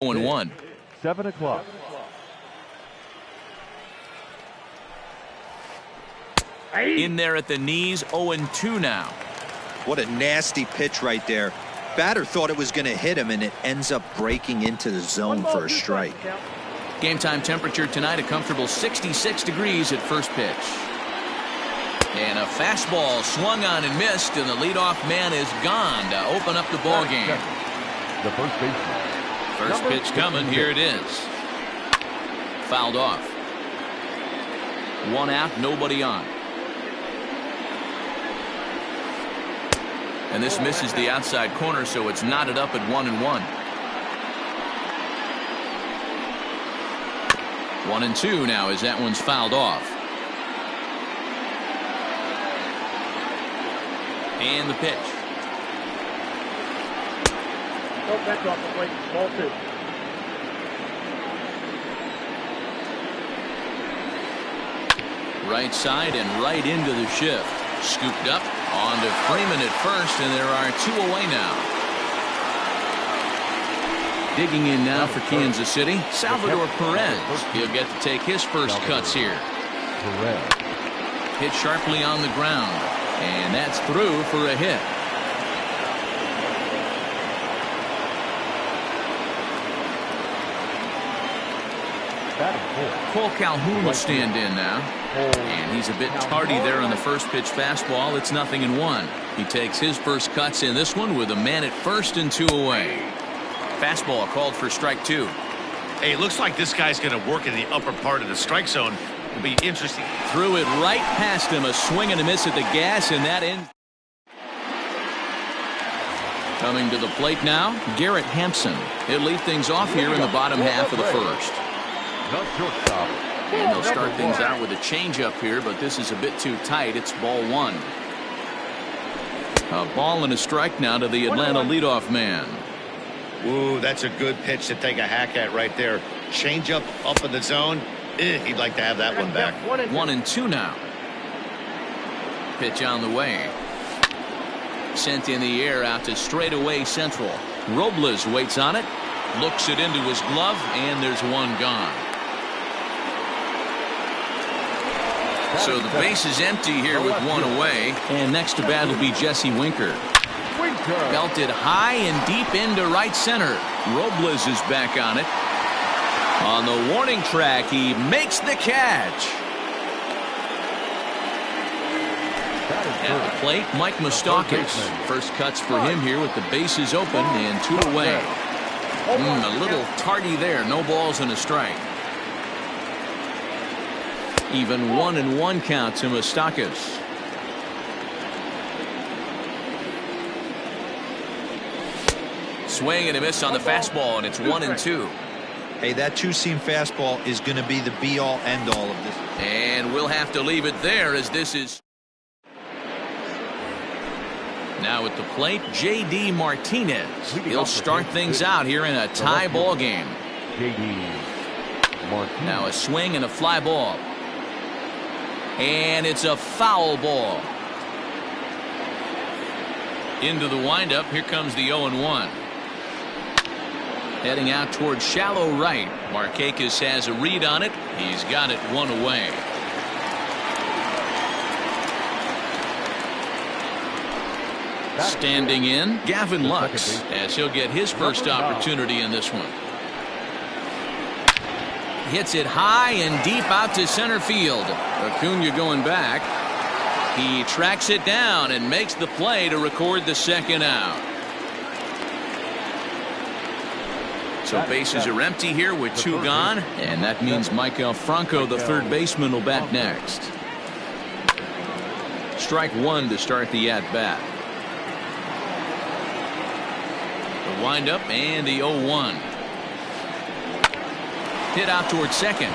And 1. 7 o'clock. In there at the knees, 0-2 now. What a nasty pitch right there. Batter thought it was going to hit him, and it ends up breaking into the zone for a strike. Game time temperature tonight, a comfortable 66 degrees at first pitch. And a fastball swung on and missed, and the leadoff man is gone to open up the ball game. The first baseman. First pitch coming, here it is. Fouled off. 1 out, nobody on. And this misses the outside corner, so it's knotted up at 1-1. 1-2 now as that one's fouled off. And the pitch. Nope, that's off the plate. Ball 2. Right side and right into the shift. Scooped up. On to Freeman at first, and there are 2 away now. Digging in now for Kansas City, Salvador Perez. He'll get to take his first cuts here. Hit sharply on the ground, and that's through for a hit. Cole Calhoun will stand in now. And he's a bit tardy there on the first pitch fastball. It's 0-1. He takes his first cuts in this one with a man at first and 2 away. Fastball called for strike 2. Hey, it looks like this guy's going to work in the upper part of the strike zone. It'll be interesting. Threw it right past him. A swing and a miss at the gas, and that ends. Coming to the plate now, Garrett Hampson. He'll lead things off here in the bottom half of the first. And they'll start things out with a changeup here, but this is a bit too tight. It's ball 1. A ball and a strike now to the Atlanta leadoff man. Ooh, that's a good pitch to take a hack at right there. Changeup up in the zone. He'd like to have that one back. 1-2 now. Pitch on the way. Sent in the air out to straightaway central. Robles waits on it. Looks it into his glove, and there's one gone. So the base is empty here with 1 away. And next to bat will be Jesse Winker. Belted high and deep into right center. Robles is back on it. On the warning track, he makes the catch. At the plate, Mike Moustakas. First cuts for him here with the bases open and 2 away. A little tardy there. No balls and a strike. Even 1-1 count to Moustakas. Swing and a miss on the fastball, and it's 1-2. Hey, that two-seam fastball is going to be the be-all, end-all of this. And we'll have to leave it there as this is. Now at the plate, J.D. Martinez. He'll start things out here in a tie ball game. Now a swing and a fly ball. And it's a foul ball. Into the windup. Here comes the 0-1. Heading out towards shallow right. Markakis has a read on it. He's got it 1 away. Standing in, Gavin Lux, as he'll get his first opportunity in this one. Hits it high and deep out to center field. Acuna going back. He tracks it down and makes the play to record the second out. So bases are empty here with two gone, and that means Maikel Franco, the third baseman, will bat next. Strike one to start the at-bat. The windup and the 0-1. Hit out towards second,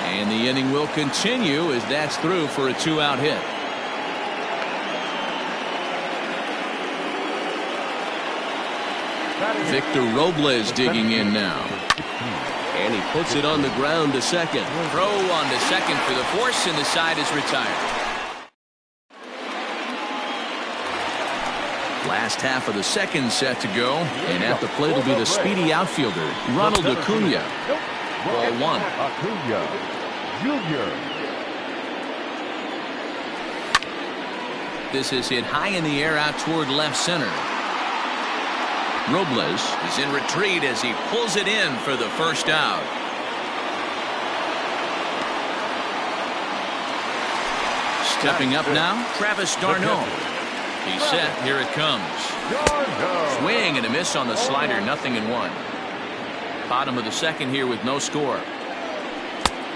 and the inning will continue as that's through for a two-out hit. Victor Robles digging in now. And he puts it on the ground to second. Throw on to second for the force, and the side is retired. Last half of the second set to go, and at the plate will be the speedy outfielder, Ronald Acuna. Ball one. Acuna Jr. This is hit high in the air out toward left center. Robles is in retreat as he pulls it in for the first out. Stepping up now, Travis d'Arnaud. He's set. Here it comes. Swing and a miss on the slider. 0-1. Bottom of the second here with no score.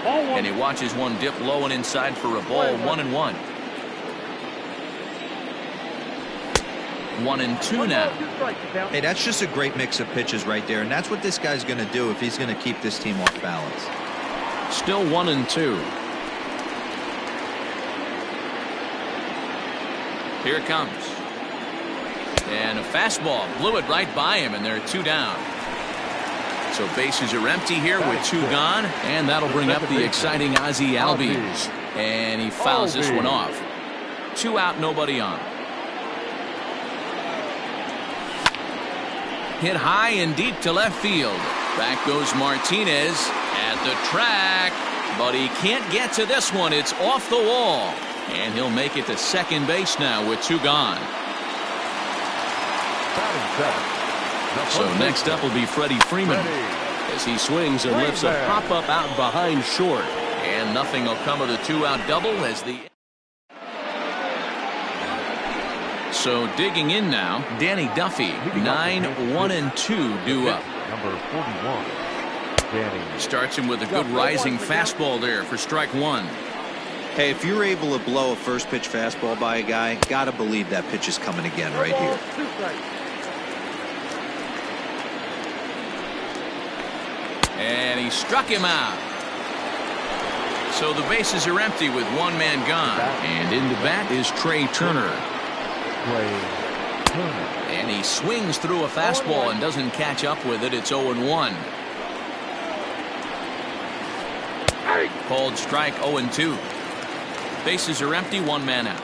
And he watches one dip low and inside for a ball. 1-1. 1-2 now. Hey, that's just a great mix of pitches right there, and that's what this guy's going to do if he's going to keep this team off balance. Still 1-2. Here it comes. And a fastball blew it right by him, and there are two down. So bases are empty here with two gone, and that'll bring up the exciting Ozzie Albies. And he fouls this one off. Two out, nobody on. Hit high and deep to left field. Back goes Martinez at the track, but he can't get to this one. It's off the wall, and he'll make it to second base now with two gone. So next up will be Freddie Freeman as he swings and lifts a pop-up out behind short, and nothing will come of the two-out double as the... So digging in now, Danny Duffy. 9-1-2 due up. Number 41. Danny. Starts him with a good rising fastball there for strike one. Hey, if you're able to blow a first pitch fastball by a guy, gotta believe that pitch is coming again right here. And he struck him out. So the bases are empty with one man gone. And in the bat is Trey Turner. And he swings through a fastball and doesn't catch up with it. It's 0-1. Called strike 0-2. Bases are empty, one man out.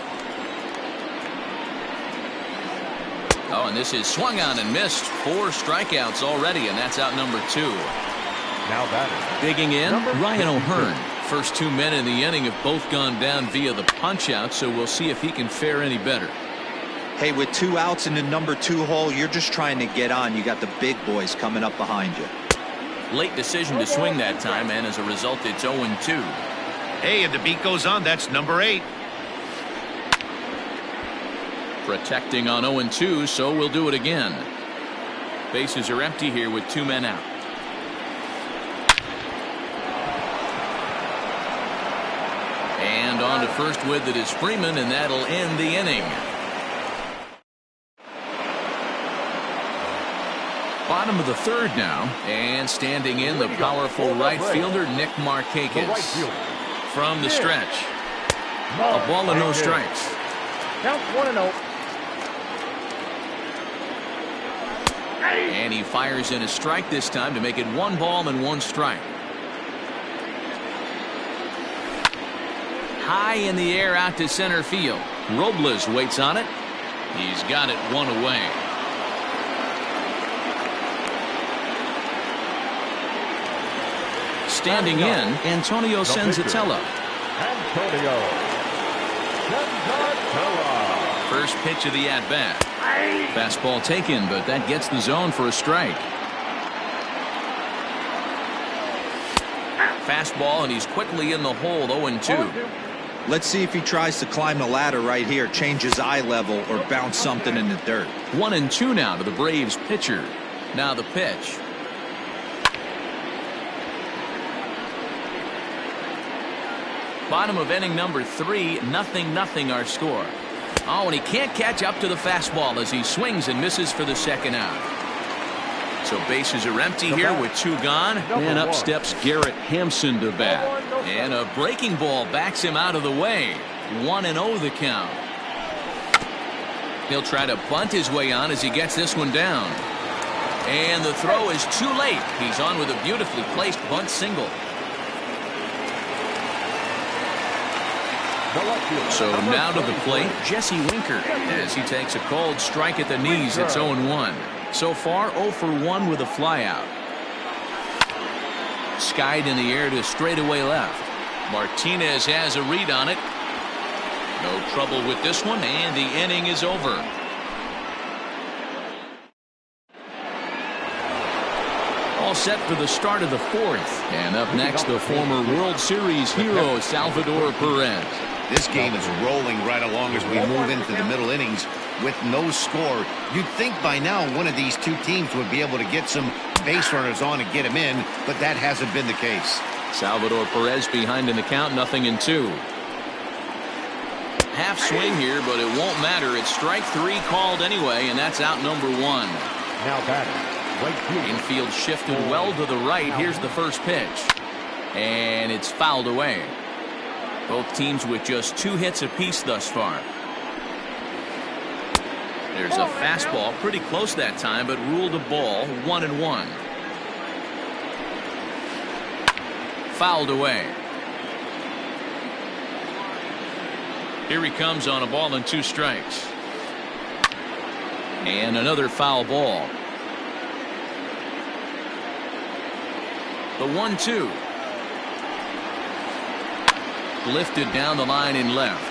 Oh, and this is swung on and missed. 4 strikeouts already, and that's out number 2. Now batting. Digging in, Ryan O'Hearn. First 2 men in the inning have both gone down via the punch out, so we'll see if he can fare any better. Hey, with 2 outs in the number 2 hole, you're just trying to get on. You got the big boys coming up behind you. Late decision to swing that time, and as a result, it's 0-2. Hey, and the beat goes on. That's number 8. Protecting on 0-2, so we'll do it again. Bases are empty here with 2 men out. And on to first with it is Freeman, and that'll end the inning. Bottom of the third now, and standing in the powerful right fielder Nick Markakis. From the stretch, a ball and no strikes. Count 1-0. And he fires in a strike this time to make it 1 ball and 1 strike. High in the air out to center field. Robles waits on it. He's got it 1 away. Standing in, Antonio Senzatella. Antonio Senzatella. First pitch of the at-bat. Fastball taken, but that gets the zone for a strike. Fastball, and he's quickly in the hole, 0-2. Let's see if he tries to climb the ladder right here, change his eye level, or bounce something in the dirt. 1-2 now to the Braves pitcher. Now the pitch. Bottom of inning number 3, 0-0 our score. Oh, and he can't catch up to the fastball as he swings and misses for the second out. So bases are empty here with 2 gone. And up steps Garrett Hampson to bat. And a breaking ball backs him out of the way. 1-0 the count. He'll try to bunt his way on as he gets this one down. And the throw is too late. He's on with a beautifully placed bunt single. So now to the plate, Jesse Winker, as he takes a cold strike at the knees. It's 0-1. So far, 0 for 1 with a flyout. Skied in the air to straightaway left. Martinez has a read on it. No trouble with this one, and the inning is over. All set for the start of the 4th. And up next, the former World Series hero, Salvador Perez. This game is rolling right along as we move into the middle innings with no score. You'd think by now one of these two teams would be able to get some base runners on and get them in, but that hasn't been the case. Salvador Perez behind in the count, 0-2. Half swing here, but it won't matter. It's strike 3 called anyway, and that's out number 1. Now batting, right field. Infield shifted well to the right. Here's the first pitch. And it's fouled away. Both teams with just 2 hits apiece thus far. There's a fastball, pretty close that time, but ruled a ball, 1-1. Fouled away. Here he comes on a ball and 2 strikes. And another foul ball. The 1-2. Lifted down the line in left.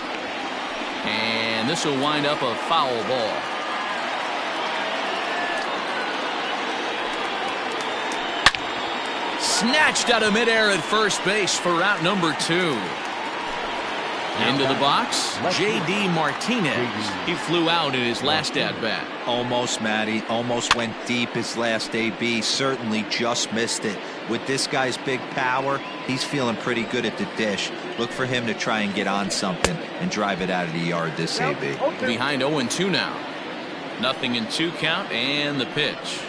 And this will wind up a foul ball. Snatched out of midair at first base for out number 2. Into the box, J.D. Martinez. He flew out in his last at-bat. Almost, Matty. Almost went deep his last AB. Certainly just missed it. With this guy's big power, he's feeling pretty good at the dish. Look for him to try and get on something and drive it out of the yard this AB. Behind 0-2 now. 0-2 count and the pitch.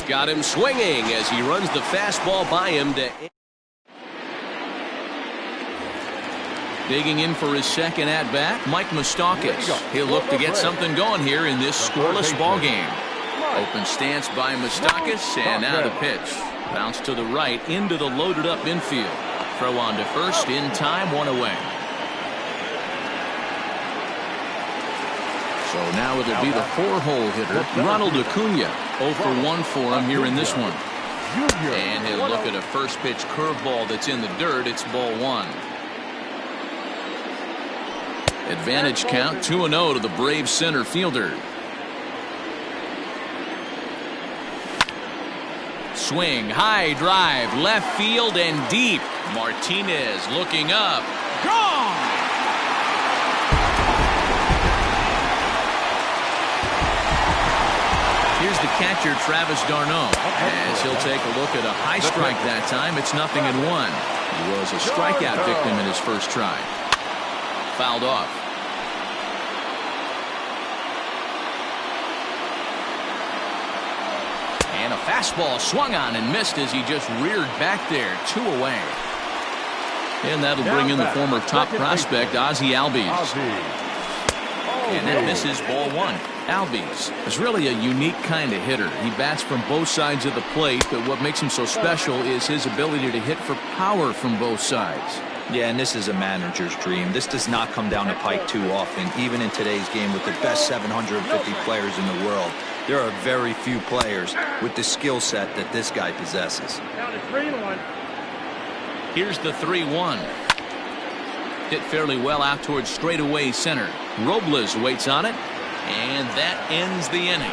Got him swinging as he runs the fastball by him to. Digging in for his second at-bat, Mike Moustakas. He'll look to get something going here in this scoreless ball game. Open stance by Moustakas, and now the pitch. Bounce to the right into the loaded-up infield. Throw on to first in time, 1 away. So now it'll be the 4-hole hitter, Ronald Acuna. 0 for 1 for him here in this one. And he'll look at a first pitch curveball that's in the dirt. It's ball 1. Advantage count, 2-0 to the Braves center fielder. Swing, high drive, left field and deep. Martinez looking up. Gone! Here's the catcher, Travis d'Arnaud, as he'll take a look at a high strike that time. It's 0-1. He was a strikeout victim in his first try. Fouled off. And a fastball swung on and missed as he just reared back there. 2 away. And that'll bring in the former top prospect, Ozzie Albies. And that misses ball 1. Albies is really a unique kind of hitter. He bats from both sides of the plate, but what makes him so special is his ability to hit for power from both sides. Yeah, and this is a manager's dream. This does not come down the pike too often, even in today's game with the best 750 players in the world. There are very few players with the skill set that this guy possesses. Down to 3-1. Here's the 3-1. Hit fairly well out towards straightaway center. Robles waits on it, and that ends the inning.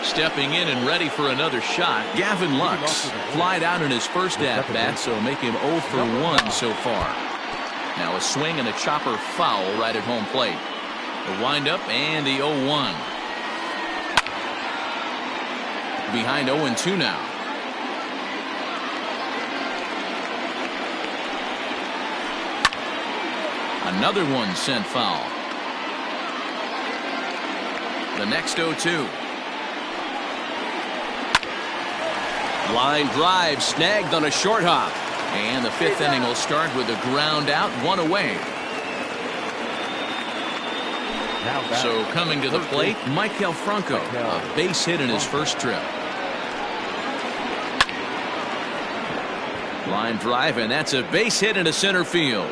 Stepping in and ready for another shot, Gavin Lux. Flied out in his first at-bat, so make him 0 for 1 so far. Now a swing and a chopper foul right at home plate. The windup and the 0-1. Behind 0-2 now. Another one sent foul. The next 0-2. Line drive snagged on a short hop. And the fifth inning will start with a ground out, one away. So coming to the plate, Michael Franco, a base hit in his first trip. Line drive, and that's a base hit into center field.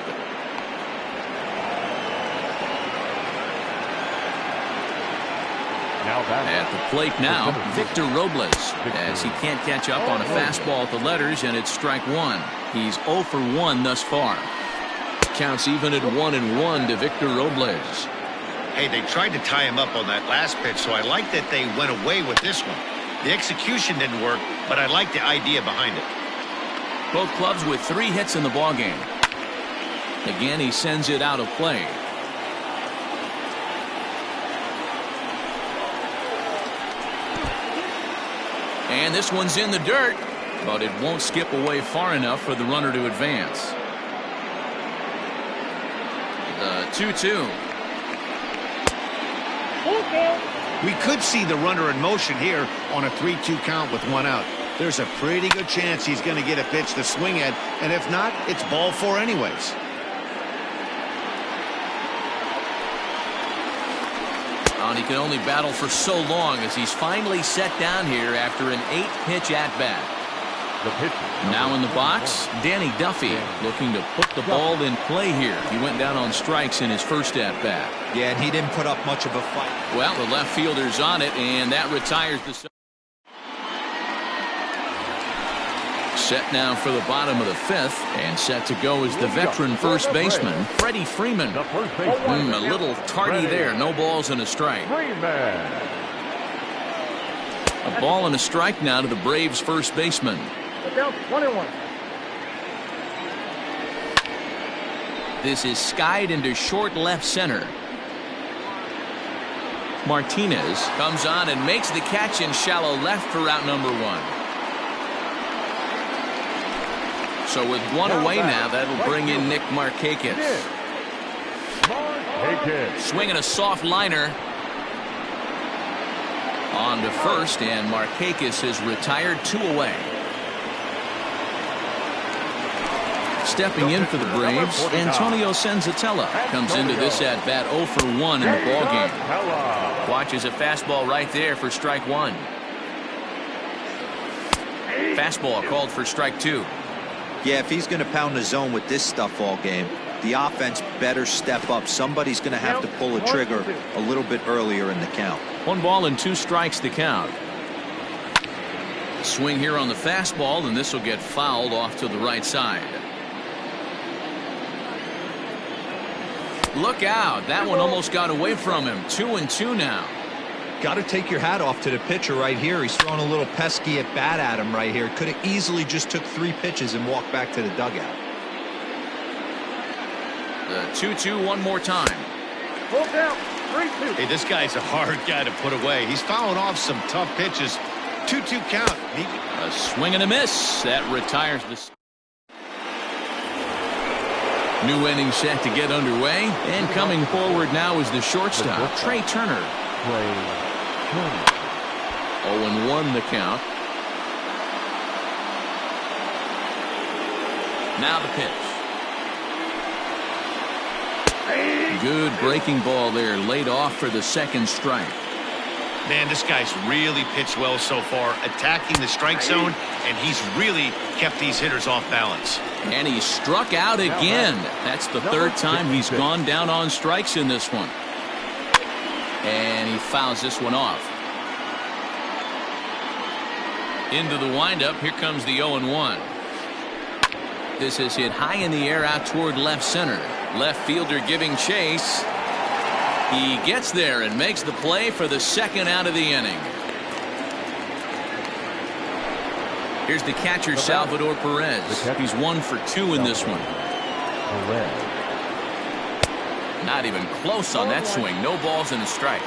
At the plate now, Victor Robles, as he can't catch up on a fastball at the letters, and it's strike one. He's 0 for 1 thus far. Counts even at 1-1 to Victor Robles. Hey, they tried to tie him up on that last pitch, so I like that they went away with this one. The execution didn't work, but I like the idea behind it. Both clubs with 3 hits in the ballgame. Again, he sends it out of play. And this one's in the dirt, but it won't skip away far enough for the runner to advance. The 2-2. We could see the runner in motion here on a 3-2 count with 1 out. There's a pretty good chance he's going to get a pitch to swing at, and if not, it's ball 4 anyways. And he can only battle for so long as he's finally set down here after an 8-pitch at-bat. Now in the box, Danny Duffy looking to put the ball in play here. He went down on strikes in his first at-bat. Yeah, and he didn't put up much of a fight. Well, the left fielder's on it, and that retires the... Set now for the bottom of the 5th, and set to go is the veteran first baseman, Freddie Freeman. A little tardy there. No balls and a strike. A ball and a strike now to the Braves first baseman. Down 1-1. This is skied into short left center. Martinez comes on and makes the catch in shallow left for out number 1. So with 1 away now, that'll bring in Nick Markakis. Swinging a soft liner on to first, and Markakis is retired 2 away. Stepping in for the Braves, Antonio Senzatella comes into this at bat 0 for 1 in the ballgame. Watches a fastball right there for strike 1. Fastball called for strike 2. Yeah, if he's going to pound the zone with this stuff all game, the offense better step up. Somebody's going to have to pull a trigger a little bit earlier in the count. 1 ball and 2 strikes to count. Swing here on the fastball, and this will get fouled off to the right side. Look out. That one almost got away from him. 2-2 now. Got to take your hat off to the pitcher right here. He's throwing a little pesky at bat at him right here. Could have easily just took 3 pitches and walked back to the dugout. The 2-2 one more time. Full count. 3-2. Hey, this guy's a hard guy to put away. He's fouling off some tough pitches. 2-2 count. A swing and a miss. That retires the... New inning set to get underway. And coming forward now is the shortstop, Trey Turner. 0-1 the count. Now the pitch. Good breaking ball there, laid off for the second strike. Man, this guy's really pitched well so far, attacking the strike zone, and he's really kept these hitters off balance. And he struck out again. That's the third time he's gone down on strikes in this one. And he fouls this one off. Into the windup, here comes the 0-1. This is hit high in the air out toward left center. Left fielder giving chase. He gets there and makes the play for the second out of the inning. Here's the catcher, Salvador Perez. He's 1 for 2 in this one. Not even close on that swing. No balls and a strike.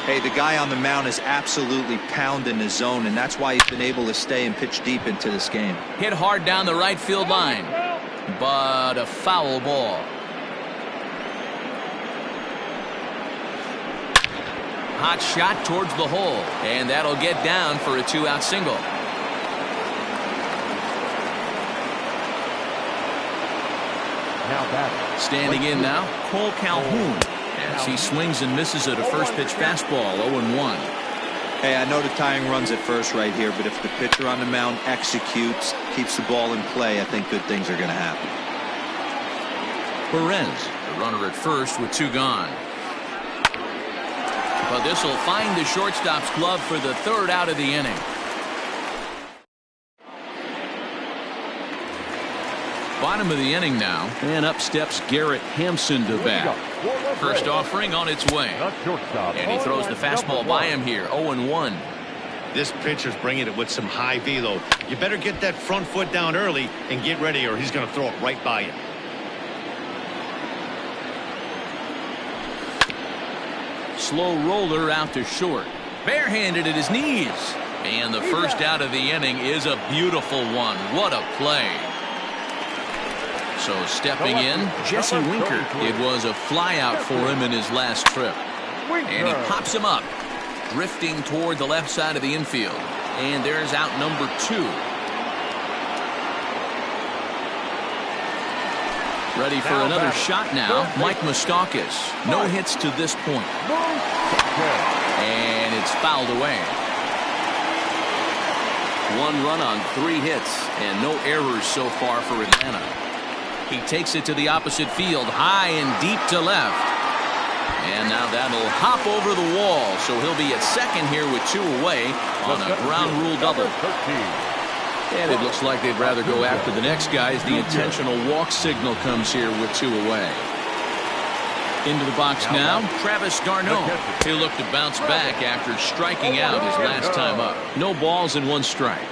Hey, the guy on the mound is absolutely pounding his zone, and that's why he's been able to stay and pitch deep into this game. Hit hard down the right field line, but a foul ball. Hot shot towards the hole, and that'll get down for a 2-out single. Standing in now, Cole Calhoun, as he swings and misses at a first pitch fastball. 0-1. Hey, I know the tying runs at first right here, but if the pitcher on the mound executes, keeps the ball in play, I think good things are going to happen. Perez, the runner at first with 2 gone. But this will find the shortstop's glove for the third out of the inning. Bottom of the inning now, and up steps Garrett Hampson to bat. First offering on its way, and he throws the fastball by him here. 0-1. This pitcher's bringing it with some high velo. You better get that front foot down early and get ready, or he's going to throw it right by you. Slow roller out to short. Barehanded at his knees. And the first out of the inning is a beautiful one. What a play. So stepping in, Jesse Winker. It was a flyout for him in his last trip. And he pops him up, drifting toward the left side of the infield. And there's out number 2. Ready for another shot now, Mike Moustakas. No hits to this point. And it's fouled away. 1 run on 3 hits, and no errors so far for Atlanta. He takes it to the opposite field, high and deep to left. And now that'll hop over the wall, so he'll be at second here with 2 away on a ground rule double. And it looks like they'd rather go after the next guy as the intentional walk signal comes here with 2 away. Into the box now, Travis d'Arnaud. He'll look to bounce back after striking out his last time up. No balls and 1 strike.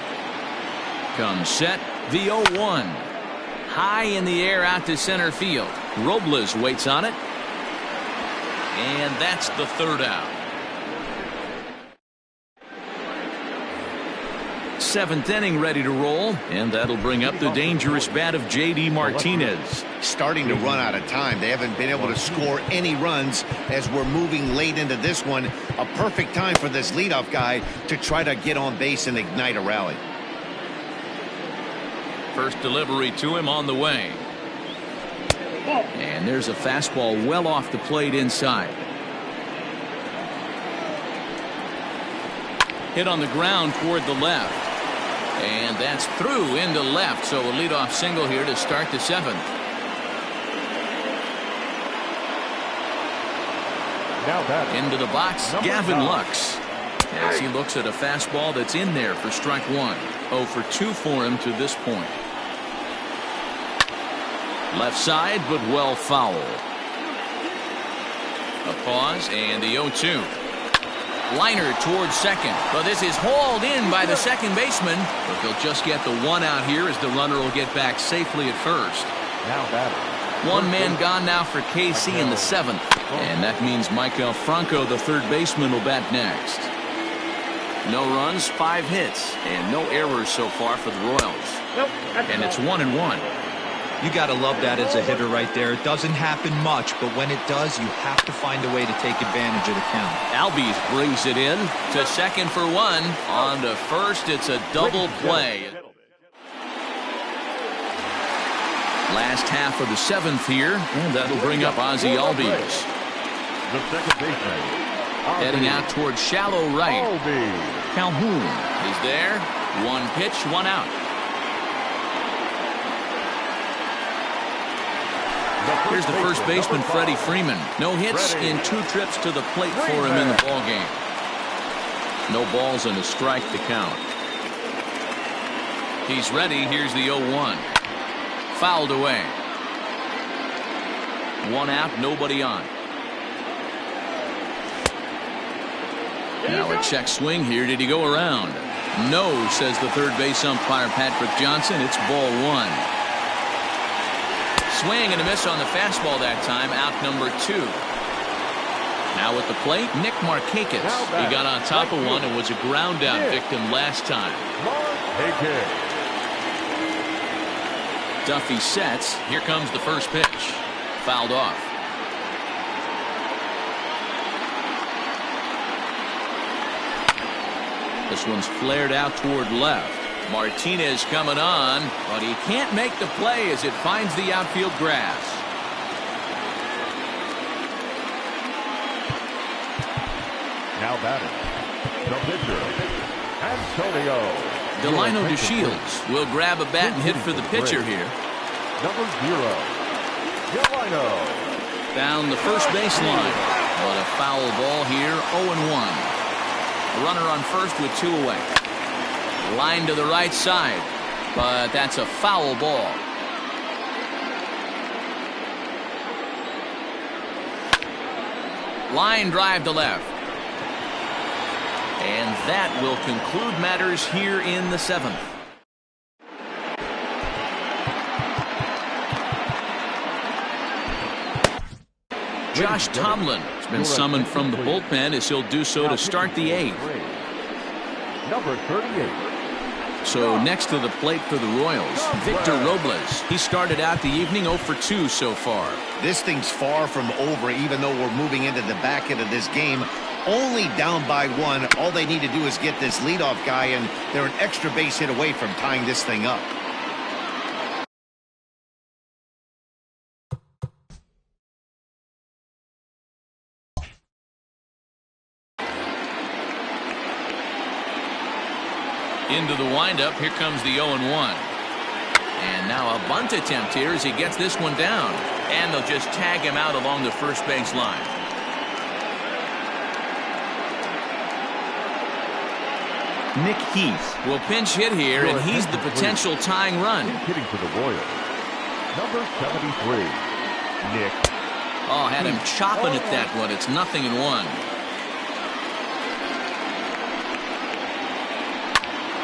Comes set, the 0-1. High in the air out to center field. Robles waits on it. And that's the third out. 7th inning ready to roll, and that'll bring up the dangerous bat of J.D. Martinez. Starting to run out of time. They haven't been able to score any runs as we're moving late into this one. A perfect time for this leadoff guy to try to get on base and ignite a rally. First delivery to him on the way. And there's a fastball well off the plate inside. Hit on the ground toward the left. And that's through into left, so a leadoff single here to start the 7th. Into the box, Gavin Lux. As he looks at a fastball that's in there for strike 1. 0 for 2 for him to this point. Left side, but well foul. A pause, and the 0-2. Liner towards second, but this is hauled in by the second baseman. But they'll just get the 1 out here as the runner will get back safely at first. 1 man gone now for KC in the 7th. And that means Michael Franco, the third baseman, will bat next. No runs, 5 hits, and no errors so far for the Royals. And it's 1-1. You got to love that as a hitter right there. It doesn't happen much, but when it does, you have to find a way to take advantage of the count. Albies brings it in to second for 1. On to first, it's a double play. Last half of the 7th here, and that'll bring up Ozzie Albies. The second baseman, Heading out towards shallow right. Calhoun is there. One pitch, one out. Here's the first baseman, Freddie Freeman. No hits in 2 trips to the plate for him in the ballgame. No balls and a strike to count. He's ready. Here's the 0-1. Fouled away. 1 out, nobody on. Now a check swing here. Did he go around? No, says the third base umpire, Patrick Johnson. It's ball 1. Swing and a miss on the fastball that time. Out number 2. Now at the plate, Nick Markakis. He got on top of one and was a ground out victim last time. Duffy sets. Here comes the first pitch. Fouled off. This one's flared out toward left. Martinez coming on, but he can't make the play as it finds the outfield grass. Now batting, the pitcher, Antonio. Delino DeShields will grab a bat and hit for the pitcher here. Number 0, Delino. Down the first baseline, but a foul ball here. 0-1. A runner on first with 2 away. Line to the right side, but that's a foul ball. Line drive to left. And that will conclude matters here in the 7th. Josh Tomlin has been summoned from the bullpen as he'll do so to start the 8th. Number 38. So next to the plate for the Royals, Victor Robles. He started out the evening 0 for 2 so far. This thing's far from over, even though we're moving into the back end of this game. Only down by 1. All they need to do is get this leadoff guy, and they're an extra base hit away from tying this thing up. Into the windup. Here comes the 0-1. And now a bunt attempt here as he gets this one down. And they'll just tag him out along the first base line. Nick Heath will pinch hit here, and he's the potential tying run. Hitting for the Royals. Number 73, Nick. Oh, had him chopping at that one. It's 0-1.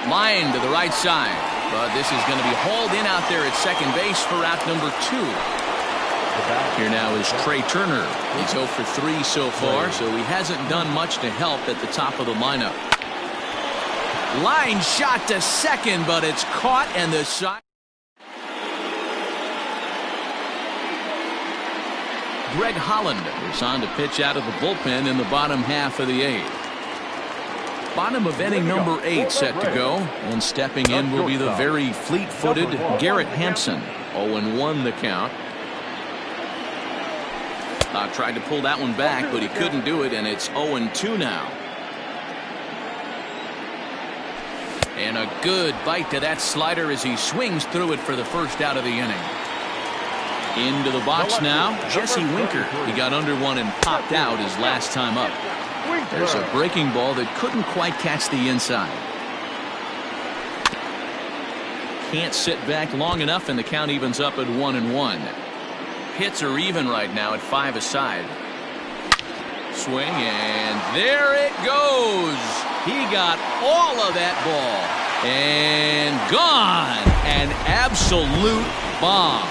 Line to the right side, but this is going to be hauled in out there at second base for out number 2. Here now is Trey Turner. He's 0 for 3 so far, so he hasn't done much to help at the top of the lineup. Line shot to second, but it's caught, and the side. Greg Holland is on to pitch out of the bullpen in the bottom half of the 8th. Bottom of inning number 8 set to go, and stepping in will be the very fleet-footed Garrett Hampson. 0-1 the count. Tried to pull that one back, but he couldn't do it, and it's 0-2 now. And a good bite to that slider as he swings through it for the first out of the inning. Into the box now, Jesse Winker. He got under one and popped out his last time up. There's a breaking ball that couldn't quite catch the inside. Can't sit back long enough, and the count evens up at 1-1. Hits are even right now at 5 aside. Swing, and there it goes. He got all of that ball. And gone. An absolute bomb.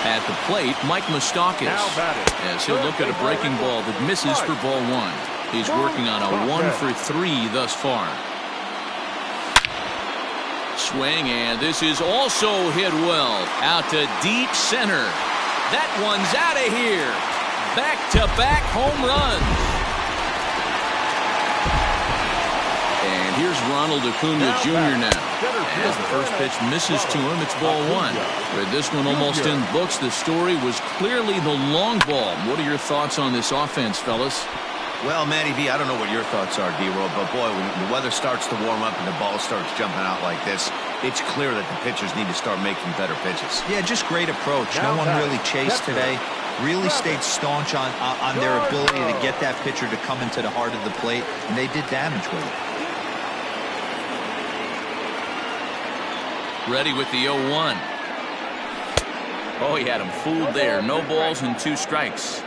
At the plate, Mike Moustakas, as he'll look at a breaking ball that misses for ball 1. He's working on a 1 for 3 thus far. Swing, and this is also hit well. Out to deep center. That one's out of here. Back-to-back home runs. And here's Ronald Acuna Jr. now. As the first pitch misses to him, it's ball one. With this one almost in books, the story was clearly the long ball. What are your thoughts on this offense, fellas? Well, Matty V, I don't know what your thoughts are, D-Roll, but boy, when the weather starts to warm up and the ball starts jumping out like this, it's clear that the pitchers need to start making better pitches. Yeah, just great approach. No one really chased today. Really stayed staunch on their ability to get that pitcher to come into the heart of the plate, and they did damage with it. Ready with the 0-1. Oh, he had him fooled there. No balls and 2 strikes.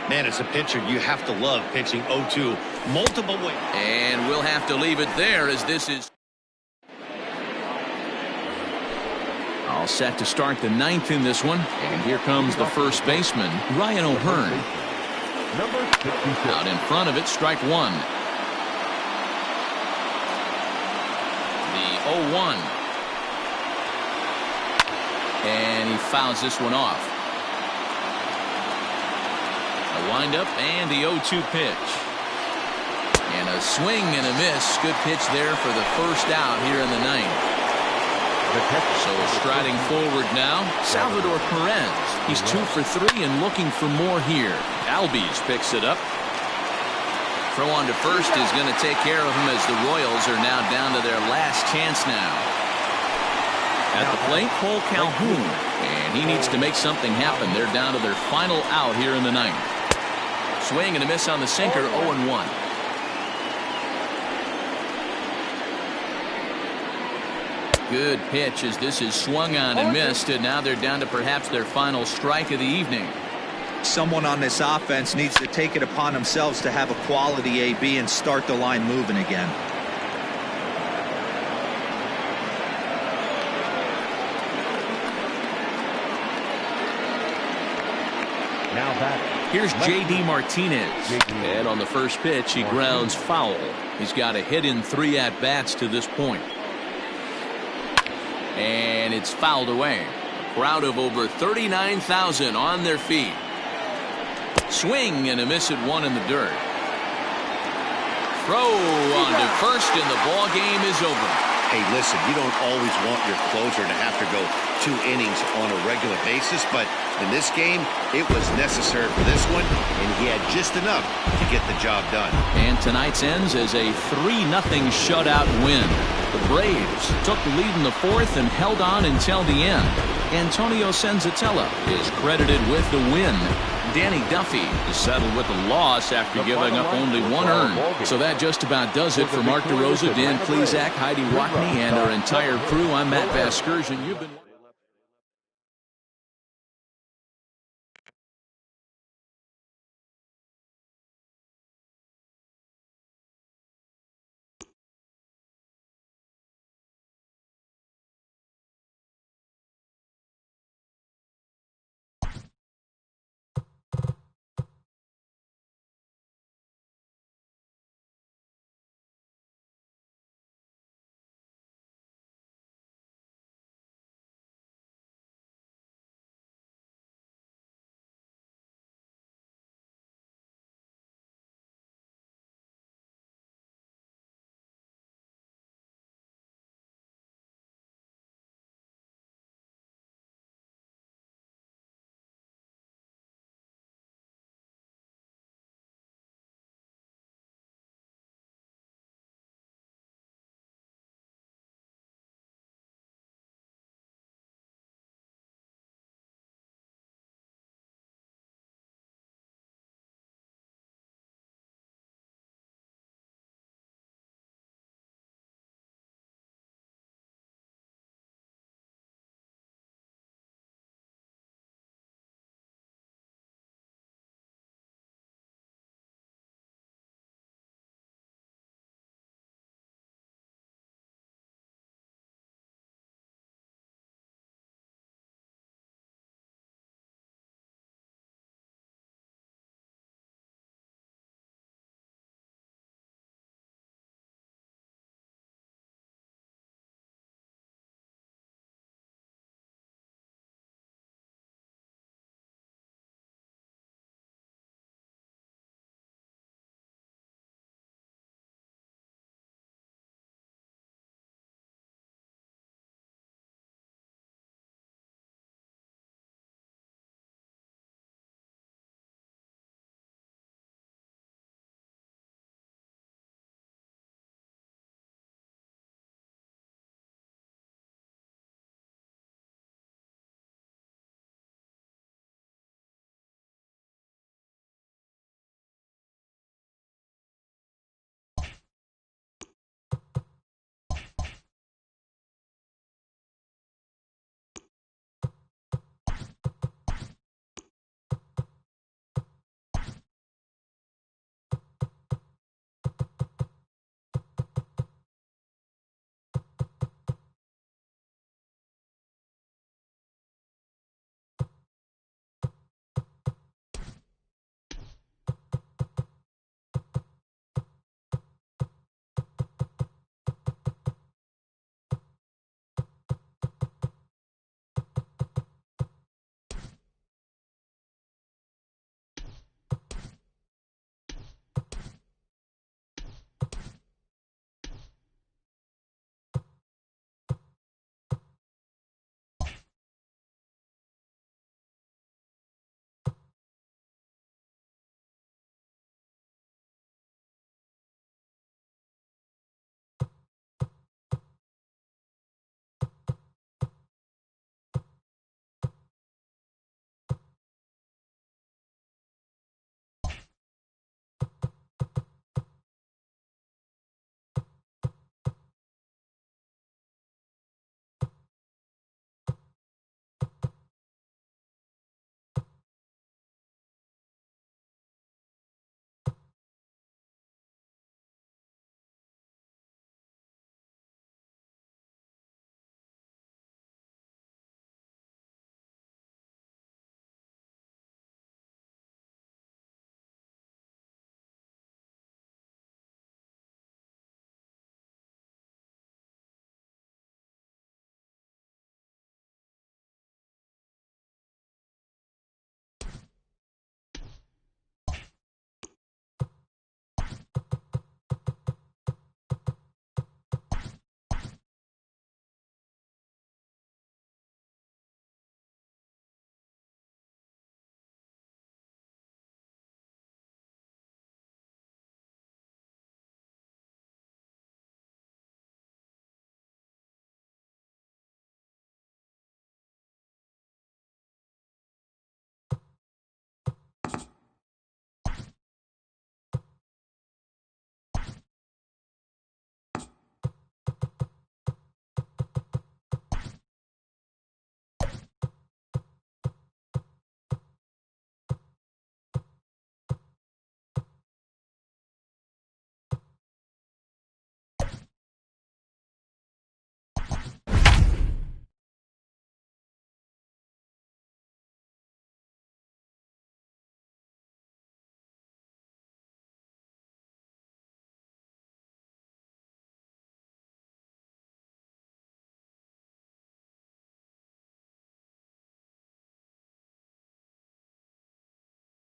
Man, as a pitcher, you have to love pitching 0-2 multiple ways. And we'll have to leave it there as this is all set to start the 9th in this one. And here comes the first baseman, Ryan O'Hearn. Number 66. Out in front of it, strike 1. The 0-1. And he fouls this one off. A windup and the 0-2 pitch. And a swing and a miss. Good pitch there for the first out here in the 9th. So striding forward now, Salvador Perez. He's 2 for 3 and looking for more here. Albies picks it up. Throw on to first is going to take care of him as the Royals are now down to their last chance now. At the plate, Cole Calhoun. And he needs to make something happen. They're down to their final out here in the 9th. Swing and a miss on the sinker, 0-1. Good pitch as this is swung on and missed, and now they're down to perhaps their final strike of the evening. Someone on this offense needs to take it upon themselves to have a quality AB and start the line moving again. Now back. Here's J.D. Martinez. And on the first pitch, he grounds foul. He's got a hit in 3 at-bats to this point. And it's fouled away. A crowd of over 39,000 on their feet. Swing and a miss at 1 in the dirt. Throw on to first, and the ball game is over. Hey, listen, you don't always want your closer to have to go 2 innings on a regular basis, but in this game, it was necessary for this one, and he had just enough to get the job done. And tonight's ends as a 3-0 shutout win. The Braves took the lead in the 4th and held on until the end. Antonio Senzatella is credited with the win. Danny Duffy is settled with a loss after giving up only 1 earned. So that just about does it for Mark DeRosa, Dan Plesac, Heidi Rockney, and our entire crew. I'm Matt Vasgersian. You've been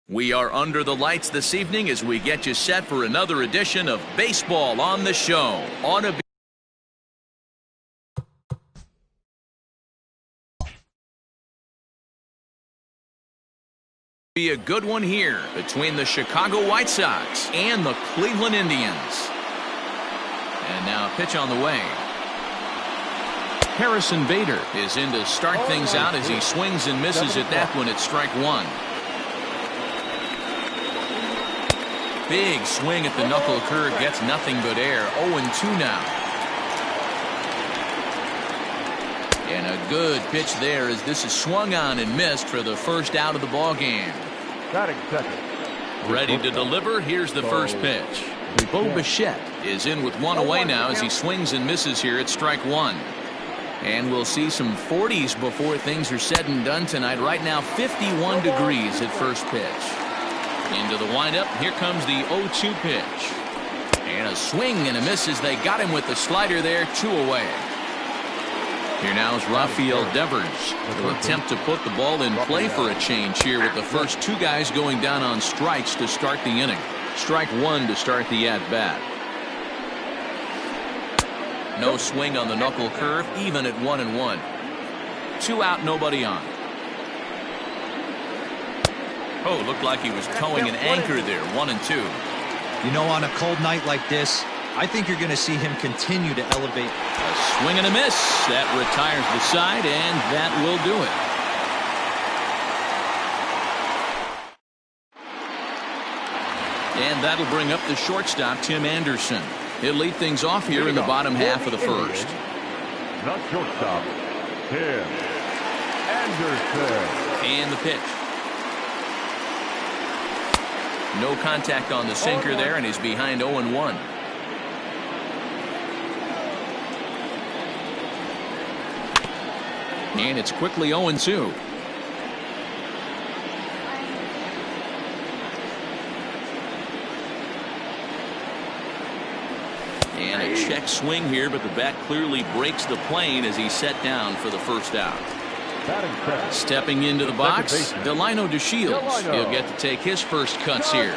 We are under the lights this evening as we get you set for another edition of Baseball on the Show. Be a good one here between the Chicago White Sox and the Cleveland Indians. And now a pitch on the way. Harrison Bader is in to start things out as he swings and misses at that one at strike one. Big swing at the knuckle curve, gets nothing but air. 0-2 now. And a good pitch there as this is swung on and missed for the first out of the ball game. Batting second. Ready to deliver. Here's the first pitch. Bo Bichette is in with one away now as he swings and misses here at strike one. And we'll see some 40s before things are said and done tonight. Right now 51 degrees at first pitch. Into the windup. Here comes the 0-2 pitch. And a swing and a miss as they got him with the slider there. 2 away. Here now is Rafael Devers. Will attempt to put the ball in play for a change here with the first 2 guys going down on strikes to start the inning. Strike 1 to start the at-bat. No swing on the knuckle curve, even at 1-1. 2 out, nobody on. Oh, looked like he was towing an anchor there. 1-2. You know, on a cold night like this, I think you're going to see him continue to elevate. A swing and a miss. That retires the side, and that will do it. And that'll bring up the shortstop, Tim Anderson. He'll lead things off here in the bottom half of the first. Not shortstop, Tim Anderson. And the pitch. No contact on the sinker there, and he's behind 0-1. And it's quickly 0-2. And a check swing here, but the bat clearly breaks the plane as he's set down for the first out. Stepping into the box, Delino DeShields. He'll get to take his first cuts here.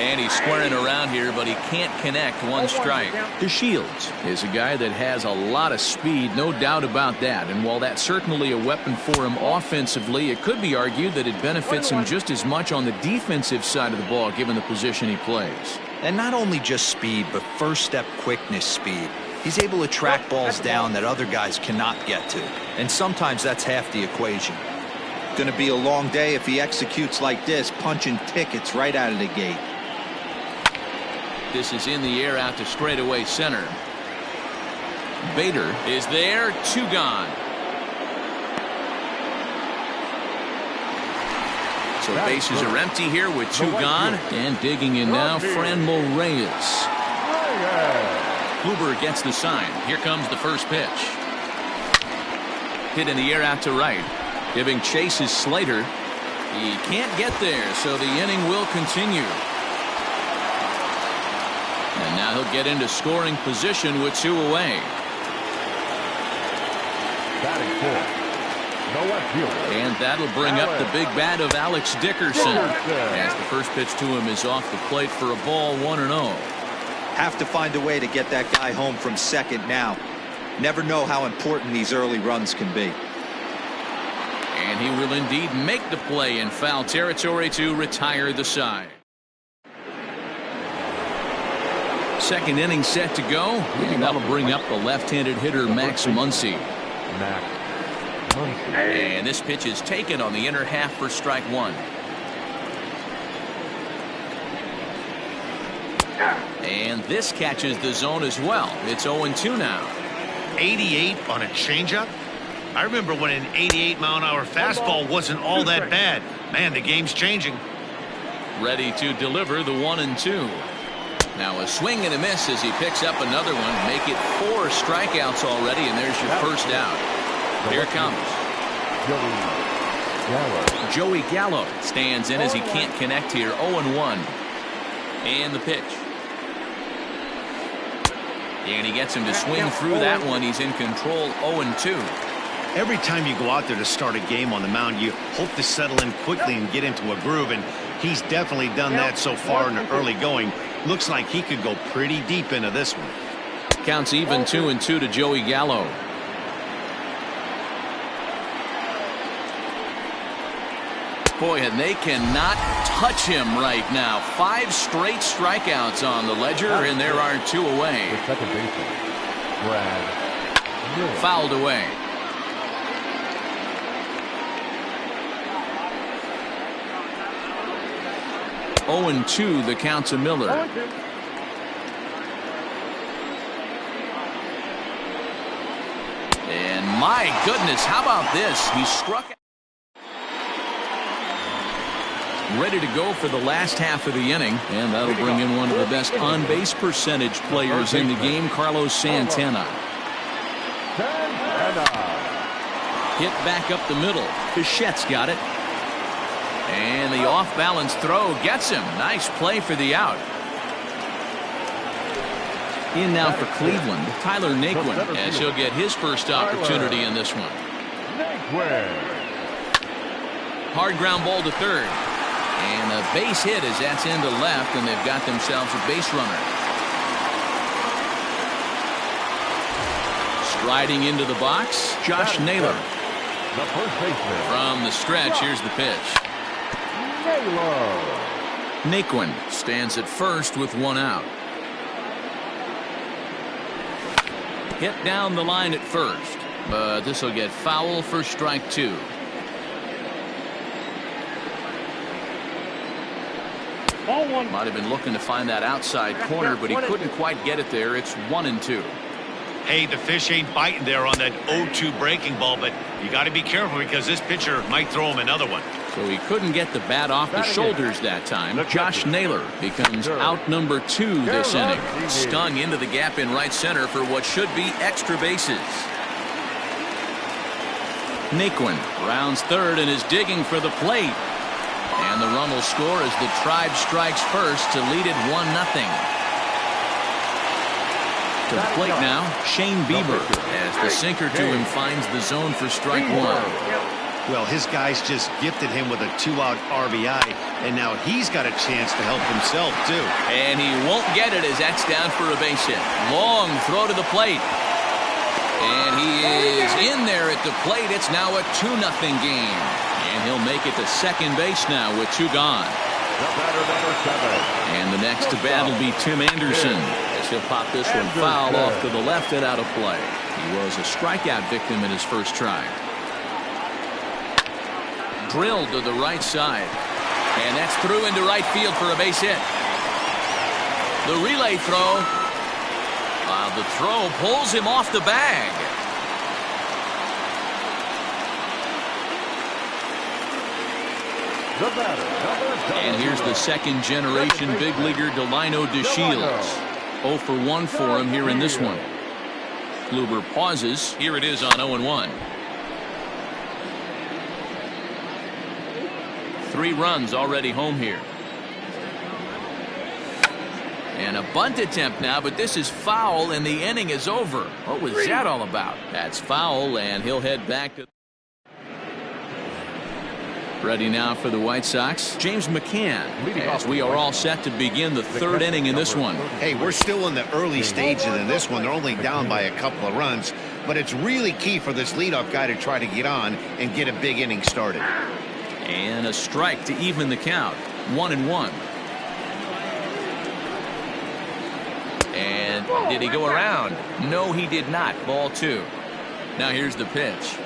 And he's squaring around here, but he can't connect. 1 strike. DeShields is a guy that has a lot of speed, no doubt about that. And while that's certainly a weapon for him offensively, it could be argued that it benefits him just as much on the defensive side of the ball, given the position he plays. And not only just speed, but first step quickness speed. He's able to track balls down that other guys cannot get to. And sometimes that's half the equation. Going to be a long day if he executes like this, punching tickets right out of the gate. This is in the air out to straightaway center. Bader is there. 2 gone. So bases are empty here with 2 gone. And digging in now, Franmil Reyes. Kluber gets the sign. Here comes the first pitch. Hit in the air out to right. Giving chase is Slater. He can't get there, so the inning will continue. And now he'll get into scoring position with 2 away. Batting 4th, no left fielder. And that'll bring up the big bat of Alex Dickerson. As the first pitch to him is off the plate for a ball. 1-0. Have to find a way to get that guy home from second now. Never know how important these early runs can be. And he will indeed make the play in foul territory to retire the side. Second inning set to go. And that'll bring up the left-handed hitter Max Muncy. And this pitch is taken on the inner half for strike 1. And this catches the zone as well. It's 0-2 now. 88 on a changeup? I remember when an 88-mile-an-hour fastball wasn't all that bad. Man, the game's changing. Ready to deliver the 1-2. Now a swing and a miss as he picks up another one. Make it 4 strikeouts already, and there's your first out. Here it comes. Joey Gallo stands in as he can't connect here. 0-1. And the pitch. And he gets him to swing through that one. He's in control. 0-2. Every time you go out there to start a game on the mound, you hope to settle in quickly and get into a groove, and he's definitely done that so far in the early going. Looks like he could go pretty deep into this one. Counts even 2-2 to Joey Gallo. Boy, and they cannot touch him right now. 5 straight strikeouts on the ledger, and there are 2 away. The second baseman, Brad Miller. Fouled away. Oh, 0-2 the count to Miller. 0-2. And my goodness, how about this? He struck out. Ready to go for the last half of the inning, and that'll bring in one of the best on-base percentage players in the game, Carlos Santana. Hit back up the middle. Bichette's got it. And the off-balance throw gets him. Nice play for the out. In now for Cleveland, Tyler Naquin, as he'll get his first opportunity in this one. Hard ground ball to third. And a base hit as that's into left, and they've got themselves a base runner. Striding into the box, Josh Naylor. The first baseman. From the stretch, here's the pitch. Naquin stands at first with 1 out. Hit down the line at first, but this will get foul for strike 2. Ball 1. Might have been looking to find that outside corner, but he couldn't quite get it there. It's 1-2. Hey, the fish ain't biting there on that 0-2 breaking ball, but you got to be careful because this pitcher might throw him another one. So he couldn't get the bat off the shoulders that time. Josh Naylor becomes out number 2 this inning. Stung into the gap in right center for what should be extra bases. Naquin rounds third and is digging for the plate. And the run will score as the Tribe strikes first to lead it 1-0. To the plate now, Shane Bieber, as the sinker to him finds the zone for strike 1. Well, his guys just gifted him with a 2-out RBI, and now he's got a chance to help himself, too. And he won't get it as that's down for a base hit. Long throw to the plate. And he is in there at the plate. It's now a 2-0 game. And he'll make it to second base now with 2 gone. The batter, number 7. And the next to bat will be Tim Anderson. As he'll pop this one foul off to the left and out of play. He was a strikeout victim in his first try. Drilled to the right side. And that's through into right field for a base hit. The relay throw. The throw pulls him off the bag. The batter, And here's the second generation big leaguer Delino DeShields. 0 for 1 for him here in this one. Kluber pauses. Here it is on 0-1. 3 runs already home here. And a bunt attempt now, but this is foul and the inning is over. What was that all about? That's foul, and he'll head back to. Ready now for the White Sox, James McCann, as we are all set to begin the 3rd inning in this one. Hey, we're still in the early stages in this one. They're only down by a couple of runs, but it's really key for this leadoff guy to try to get on and get a big inning started. And a strike to even the count. 1-1. And did he go around? No, he did not. Ball 2. Now here's the pitch.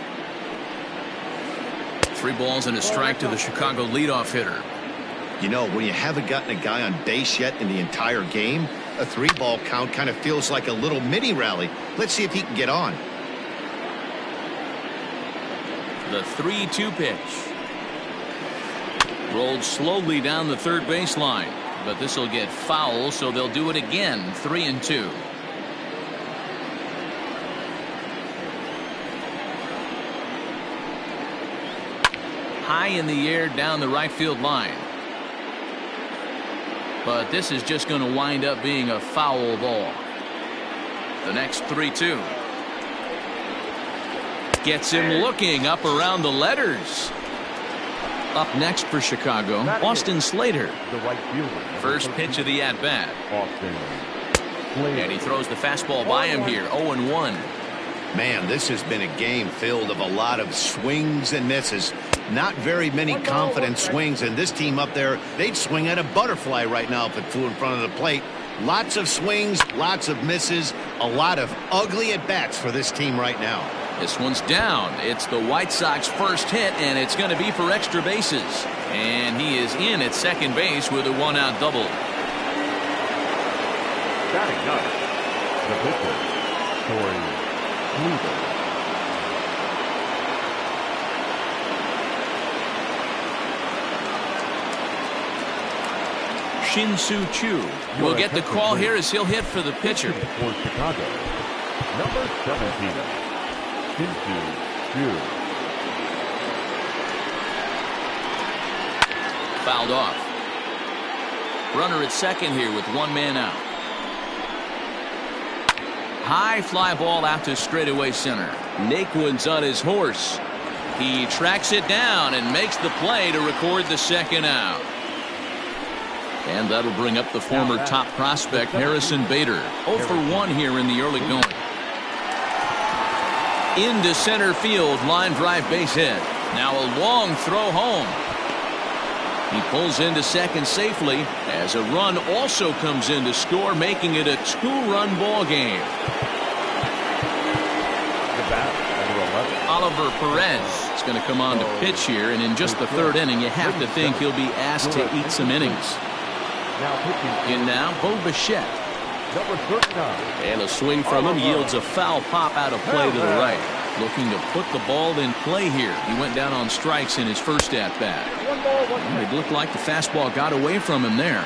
3 balls and a strike to the Chicago leadoff hitter. You know, when you haven't gotten a guy on base yet in the entire game, a 3-ball count kind of feels like a little mini rally. Let's see if he can get on. The 3-2 pitch. Rolled slowly down the third baseline, but this will get foul, so they'll do it again. 3-2. High in the air down the right field line. But this is just going to wind up being a foul ball. The next 3-2. Gets him looking up around the letters. Up next for Chicago, Austin Slater. The right fielder. First pitch of the at-bat. Austin Slater. And he throws the fastball by him here, 0-1. Man, this has been a game filled of a lot of swings and misses. Not very many confident swings, and this team up there, they'd swing at a butterfly right now if it flew in front of the plate. Lots of swings, lots of misses, a lot of ugly at-bats for this team right now. This one's down. It's the White Sox first hit, and it's going to be for extra bases. And he is in at second base with a one-out double. Batting ninth, the pitcher, Corey Kluber. Shin-Soo Choo will get the call here as he'll hit for the pitcher. For Chicago, number 17, Shin-Soo Choo. Fouled off. Runner at second here with one man out. High fly ball out to straightaway center. Naquin's on his horse. He tracks it down and makes the play to record the second out. And that'll bring up the former top prospect Harrison Bader. 0 for 1 here in the early going. Into center field, line drive base hit. Now a long throw home. He pulls into second safely as a run also comes in to score, making it a 2-run ball game. Oliver Perez is going to come on to pitch here, and in just the third inning, you have to think he'll be asked to eat some innings. In now, Bo Bichette. Number 39. And a swing from him yields a foul pop out of play to the right. Looking to put the ball in play here. He went down on strikes in his first at-bat. It looked like the fastball got away from him there.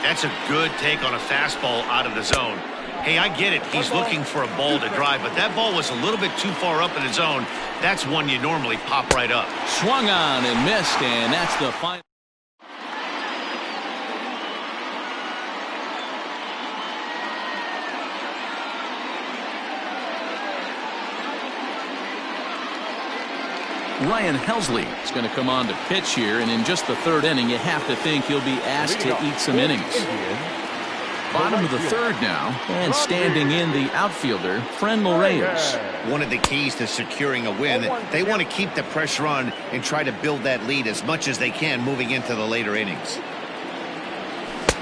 That's a good take on a fastball out of the zone. Hey, I get it. He's looking for a ball to drive, but that ball was a little bit too far up in the zone. That's one you normally pop right up. Swung on and missed, and that's the final. Ryan Helsley is going to come on to pitch here, and in just the third inning, you have to think he'll be asked to eat some innings. Bottom of the third now, and standing in the outfielder, Friendly Reyes. One of the keys to securing a win, they want to keep the pressure on and try to build that lead as much as they can moving into the later innings.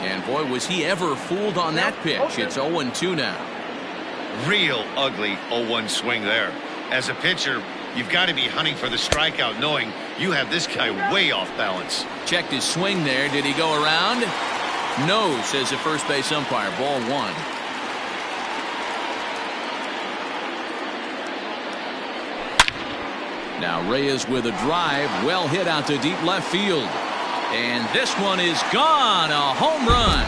And boy, was he ever fooled on that pitch. It's 0-2 now. Real ugly 0-1 swing there. As a pitcher, you've got to be hunting for the strikeout, knowing you have this guy way off balance. Checked his swing there. Did he go around? No, says the first base umpire. Ball 1. Now Reyes with a drive. Well hit out to deep left field. And this one is gone. A home run.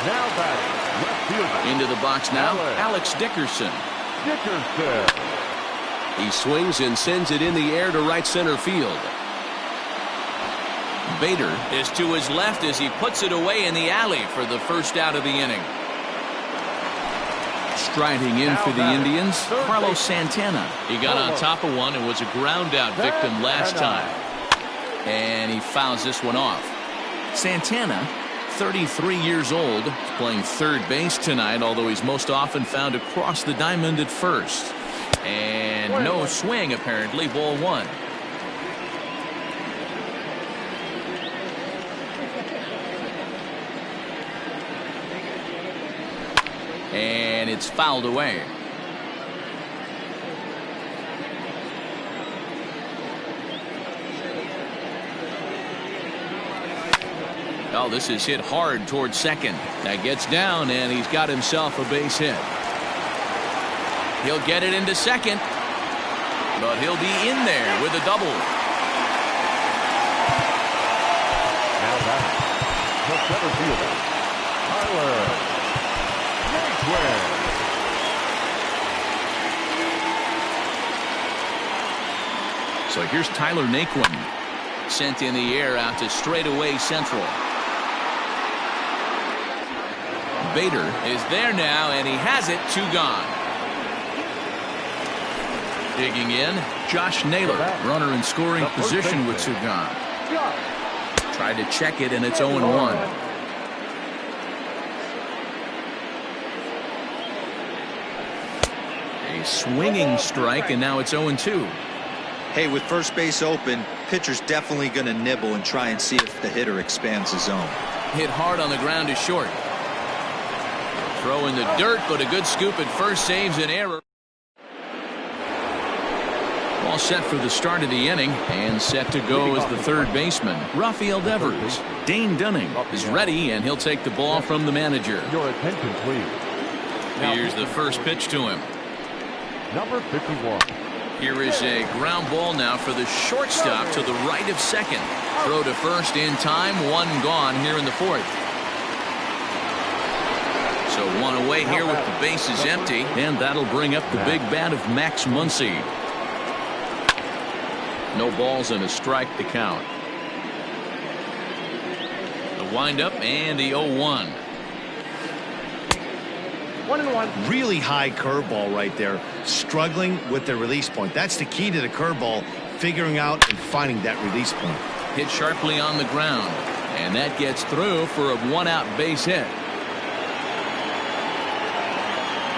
Now batting, left fielder. Into the box now, Alex Dickerson. He swings and sends it in the air to right center field. Bader is to his left as he puts it away in the alley for the first out of the inning. Striding in for the Indians, Carlos Santana. He got on top of one and was a ground out victim last time. And he fouls this one off. Santana, 33 years old, playing third base tonight, although he's most often found across the diamond at first. And no swing, apparently. Ball 1. And it's fouled away. Oh, this is hit hard towards second. That gets down, and he's got himself a base hit. He'll get it into second, but he'll be in there with a double. Now batting, the center fielder, Tyler Naquin. So here's Tyler Naquin, sent in the air out to straightaway central. Bader is there now, and he has it. 2 gone. Digging in, Josh Naylor, runner in scoring position with 2 gone. Tried to check it, and it's 0-1. A swinging strike, and now it's 0-2. Hey, with first base open, pitcher's definitely going to nibble and try and see if the hitter expands the zone. Hit hard on the ground to short. Throw in the dirt, but a good scoop at first saves an error. All set for the start of the inning, and set to go as the third baseman, Rafael Devers. Dane Dunning is ready, and he'll take the ball from the manager. Your attention, please. Here's the first pitch to him. Number 51. Here is a ground ball now for the shortstop to the right of second. Throw to first in time, 1 gone here in the 4th. So 1 away here with the bases empty, and that'll bring up the big bat of Max Muncy. No balls and a strike to count. The windup and the 0-1. 1-1. Really high curveball right there, struggling with the release point. That's the key to the curveball, figuring out and finding that release point. Hit sharply on the ground, and that gets through for a 1-out base hit.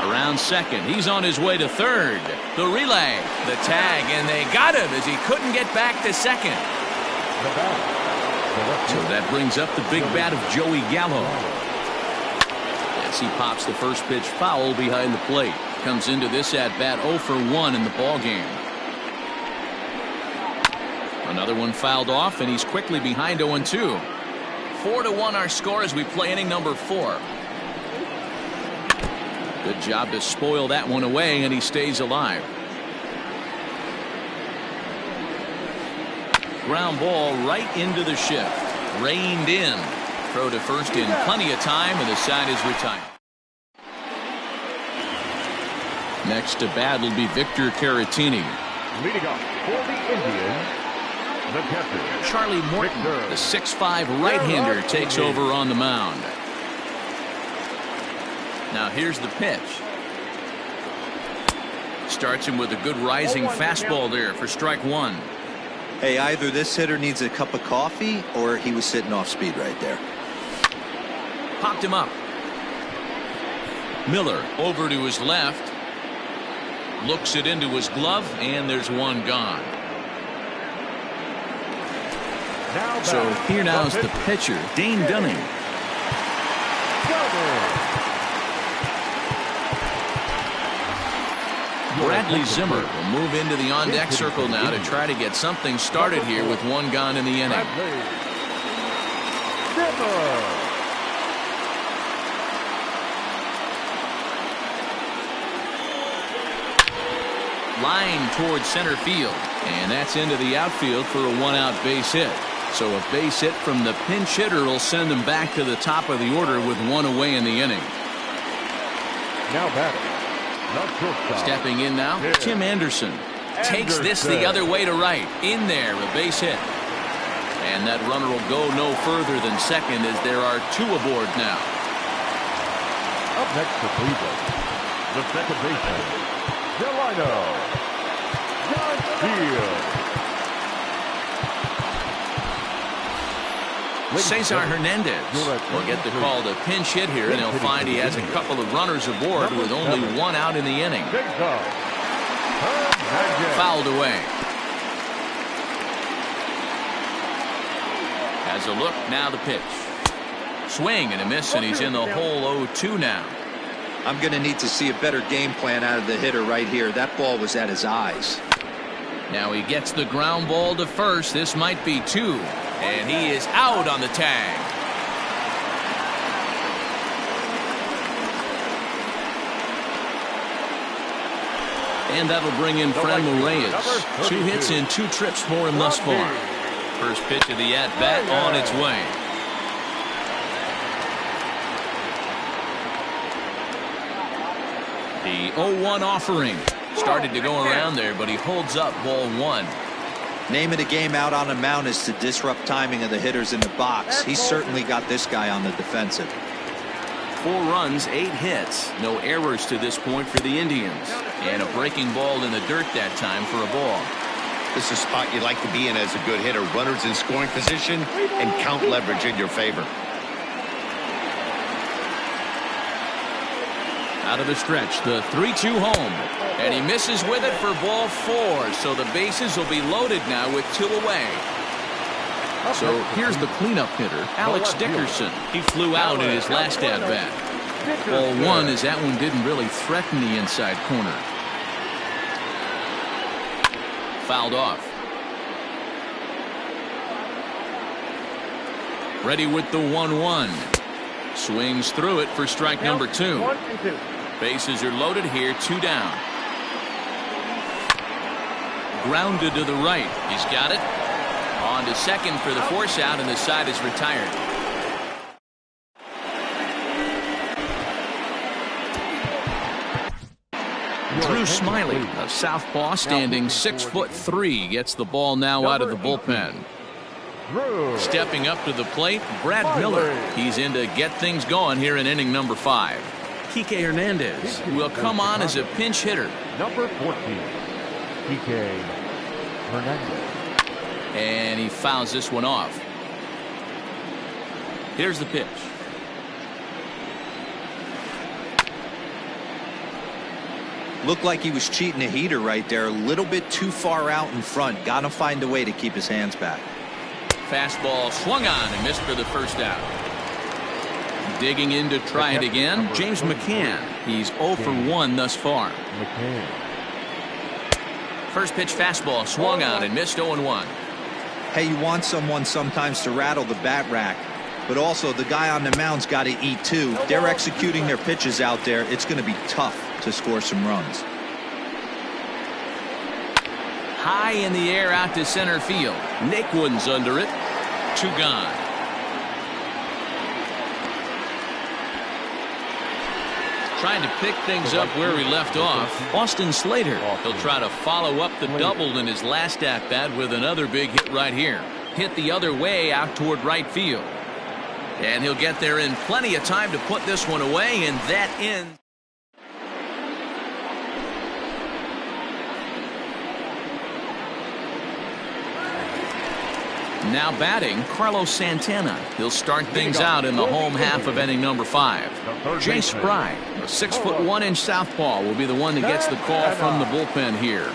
Around second, he's on his way to third. The relay, the tag, and they got him as he couldn't get back to second. So that brings up the big bat of Joey Gallo. As he pops the first pitch foul behind the plate. Comes into this at bat 0 for 1 in the ball game. Another one fouled off, and he's quickly behind 0-2. 4-1 our score as we play inning number 4. Good job to spoil that one away, and he stays alive. Ground ball right into the shift. Reined in. Throw to first in plenty of time, and the side is retired. Next to bat will be Victor Caratini. Leading off for the Indians, the captain, Charlie Morton, the 6'5" right-hander, takes over on the mound. Now here's the pitch. Starts him with a good rising fastball there for strike 1. Hey, either this hitter needs a cup of coffee or he was sitting off speed right there. Popped him up. Miller over to his left. Looks it into his glove, and there's 1 gone. So here now is the pitcher, Dane Dunning. Bradley Zimmer will move into the on-deck circle now to try to get something started here with 1 gone in the inning. Line towards center field, and that's into the outfield for a 1-out base hit. So a base hit from the pinch hitter will send them back to the top of the order with 1 away in the inning. Now batting. Stepping in now, Tim Anderson. Takes this the other way to right. In there, a base hit. And that runner will go no further than second as there are 2 aboard now. Up next for Cleveland, the second baseman, Delino Garcia. Cesar Hernandez will get the call to pinch hit here, and he'll find he has a couple of runners aboard with only 1 out in the inning. Fouled away. Has a look, now the pitch. Swing and a miss, and he's in the hole 0-2 now. I'm going to need to see a better game plan out of the hitter right here. That ball was at his eyes. Now he gets the ground ball to first. This might be 2. And he is out on the tag. And that'll bring in Franmil Reyes. 2 hits in 2 trips for him thus far. First pitch of the at-bat on its way. The 0-1 offering. Started to go around there, but he holds up ball 1. Name of the game out on a mound is to disrupt timing of the hitters in the box. He's certainly got this guy on the defensive. 4 runs, 8 hits. No errors to this point for the Indians. And a breaking ball in the dirt that time for a ball. This is a spot you'd like to be in as a good hitter. Runners in scoring position and count leverage in your favor. Out of the stretch, the 3-2 home. And he misses with it for ball 4. So the bases will be loaded now with 2 away. So here's the cleanup hitter, Alex Dickerson. He flew out in his last at-bat. Ball 1 as that one didn't really threaten the inside corner. Fouled off. Ready with the 1-1. Swings through it for strike number 2. Bases are loaded here, 2 down. Grounded to the right. He's got it. On to second for the force out, and the side is retired. Drew Smiley, a southpaw standing 6'3", gets the ball now out of the bullpen. Stepping up to the plate, Brad Miller. He's in to get things going here in inning number 5. Kike Hernandez will come on as a pinch hitter. Number 14, Kike Hernandez. And he fouls this one off. Here's the pitch. Looked like he was cheating a heater right there. A little bit too far out in front. Got to find a way to keep his hands back. Fastball swung on and missed for the first out. Digging in to try it again, James McCann. He's 0 for 1 thus far. First pitch fastball swung on and missed 0-1. Hey, you want someone sometimes to rattle the bat rack, but also the guy on the mound's got to eat too. They're executing their pitches out there. It's going to be tough to score some runs. High in the air out to center field. Naquin's under it. 2 gone. Trying to pick things up where he left off. Austin Slater. He'll try to follow up the double in his last at-bat with another big hit right here. Hit the other way out toward right field. And he'll get there in plenty of time to put this one away, and that ends. Now batting, Carlos Santana. He'll start things out in the home half of inning number 5. Jay Spry, a 6'1" southpaw, will be the one that gets the call from the bullpen here.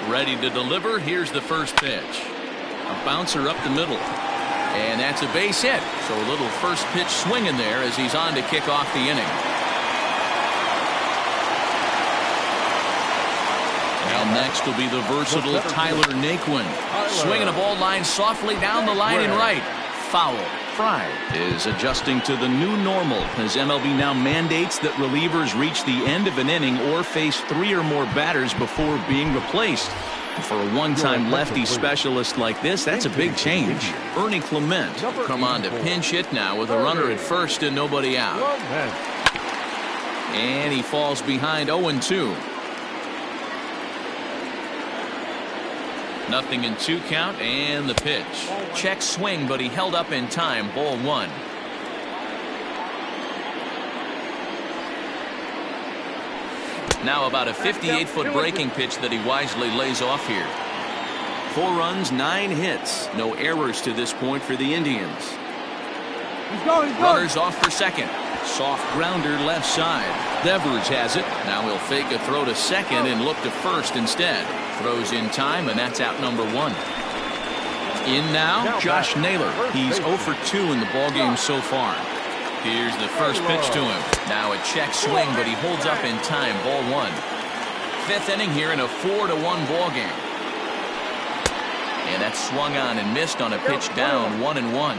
Ready to deliver. Here's the first pitch. A bouncer up the middle. And that's a base hit. So a little first pitch swing in there as he's on to kick off the inning. Now next will be the versatile Tyler Naquin. Swinging a ball line softly down the line and right. Foul. Fry is adjusting to the new normal as MLB now mandates that relievers reach the end of an inning or face 3 or more batters before being replaced. For a one-time lefty specialist like this, that's a big change. Ernie Clement come on to pinch hit now with a runner at first and nobody out. And he falls behind 0-2. Nothing in 2 count, and the pitch. Check swing, but he held up in time. Ball 1. Now about a 58-foot breaking pitch that he wisely lays off here. 4 runs, 9 hits. No errors to this point for the Indians. Runners off for second. Soft grounder left side. Devers has it. Now he'll fake a throw to second and look to first instead. Throws in time, and that's out number 1. In now, Josh Naylor. He's 0 for 2 in the ballgame so far. Here's the first pitch to him. Now a check swing, but he holds up in time. Ball 1. 5th inning here in a 4-1 ballgame. And that's swung on and missed on a pitch down. 1-1.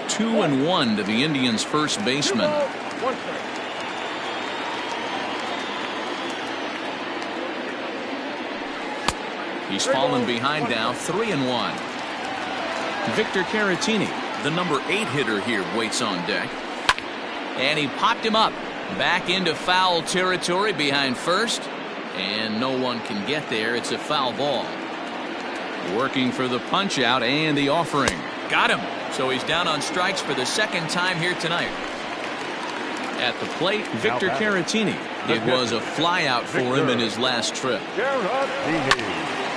2-1 to the Indians' first baseman. He's fallen behind now. 3-1. Victor Caratini, the number 8 hitter here, waits on deck. And he popped him up. Back into foul territory behind first. And no one can get there. It's a foul ball. Working for the punch out and the offering. Got him. So he's down on strikes for the second time here tonight. At the plate, Victor Caratini. It was a flyout for him in his last trip.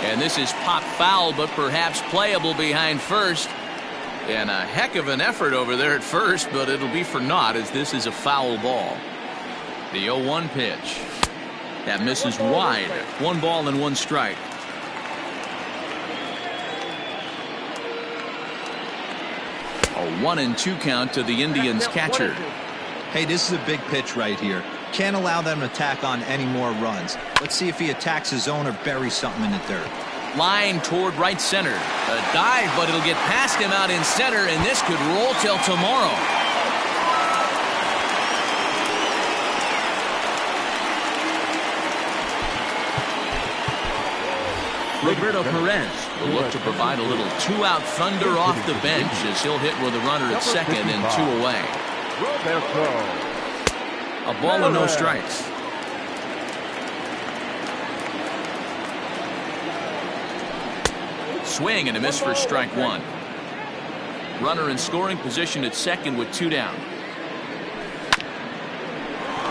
And this is pop foul, but perhaps playable behind first. And a heck of an effort over there at first, but it'll be for naught as this is a foul ball. The 0-1 pitch. That misses wide. 1 ball and 1 strike. A 1-2 count to the Indians catcher. Hey, this is a big pitch right here. Can't allow them to tack on any more runs. Let's see if he attacks his zone or buries something in the dirt. Line toward right center. A dive, but it'll get past him out in center, and this could roll till tomorrow. Roberto Perez will look to provide a little 2-out thunder off the bench as he'll hit with a runner at second and 2 away. A ball and no strikes. Swing and a miss for strike 1. Runner in scoring position at second with 2 down.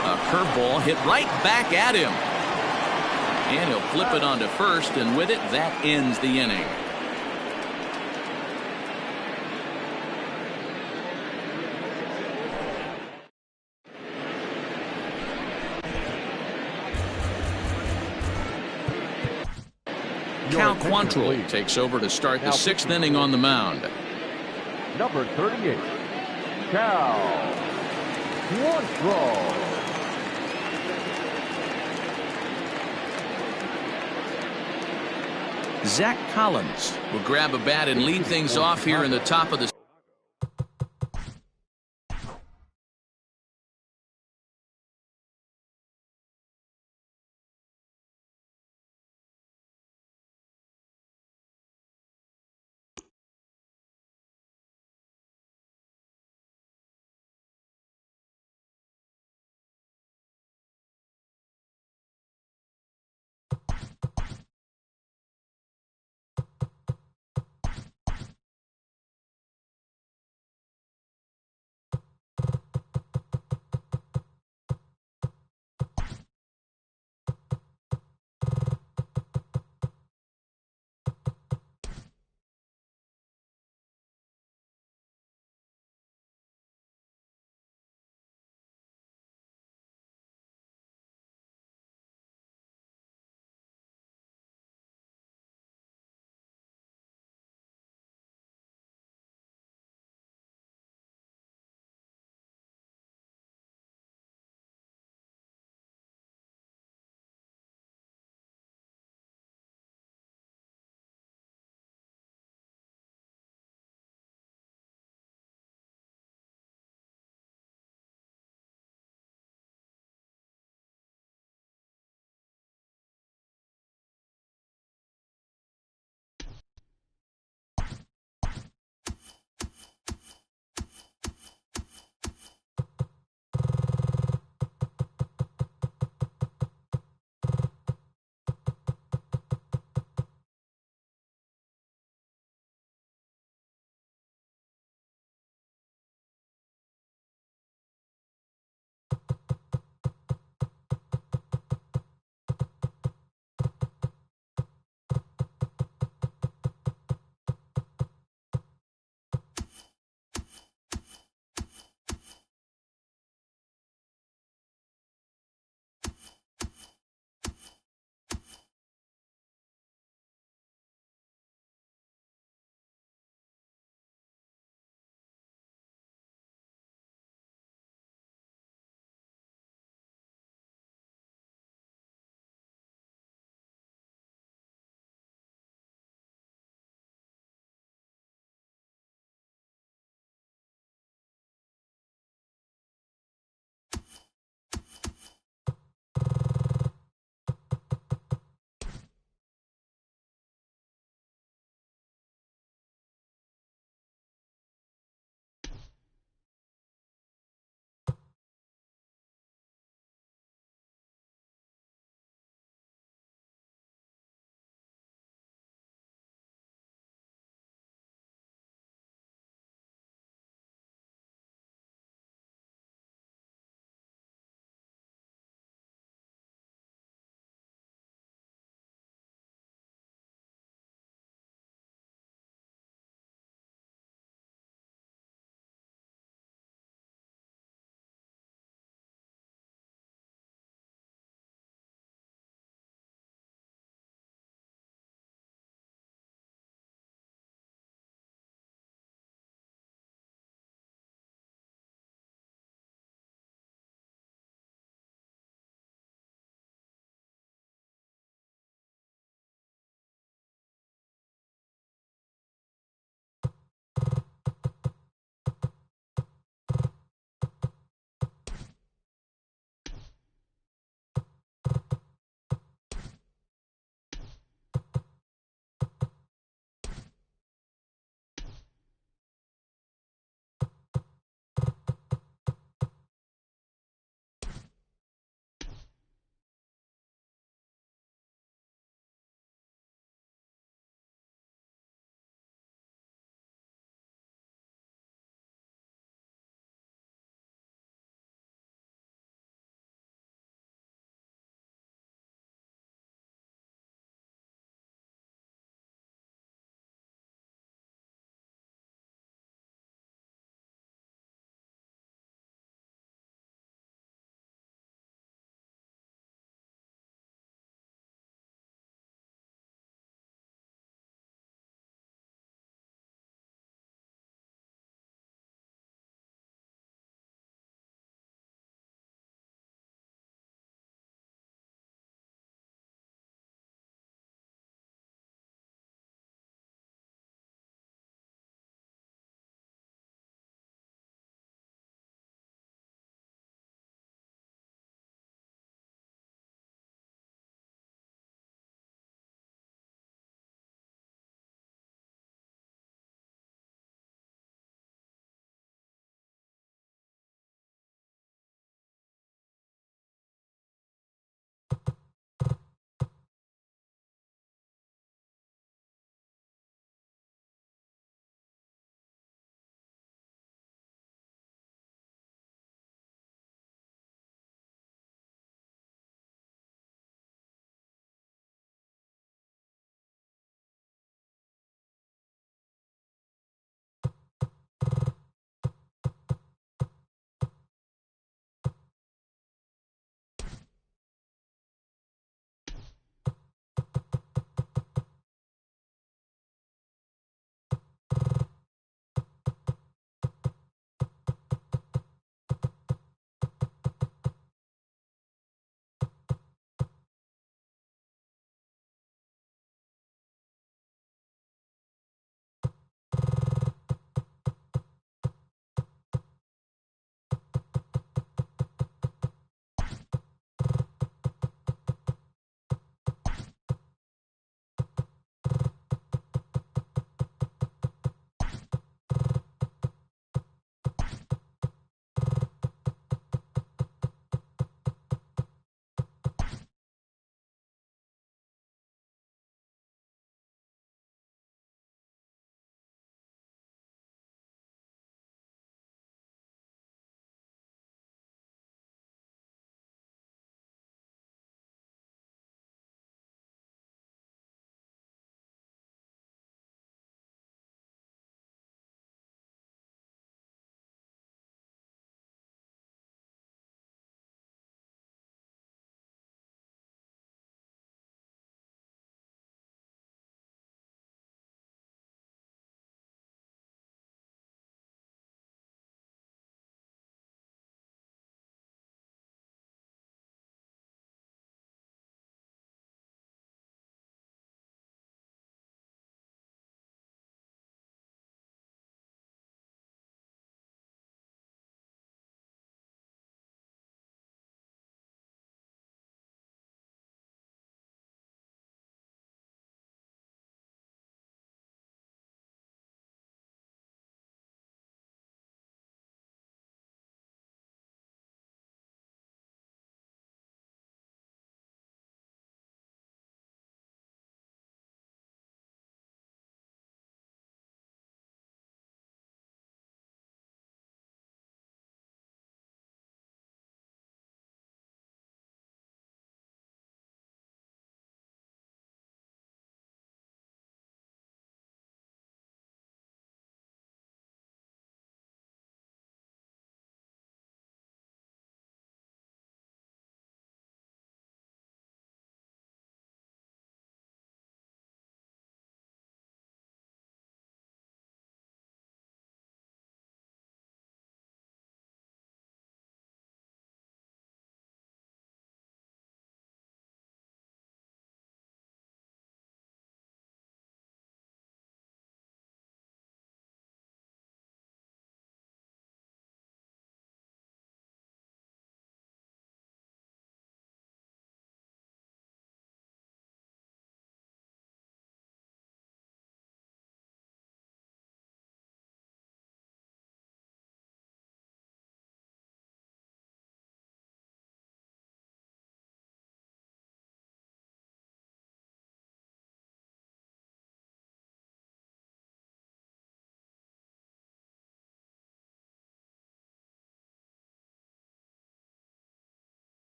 A curveball hit right back at him. And he'll flip it onto first, and with it, that ends the inning. Cal Quantrill takes over to start the 6th inning on the mound. Number 38, Cal Quantrill. Zach Collins will grab a bat and lead things off here in the top of the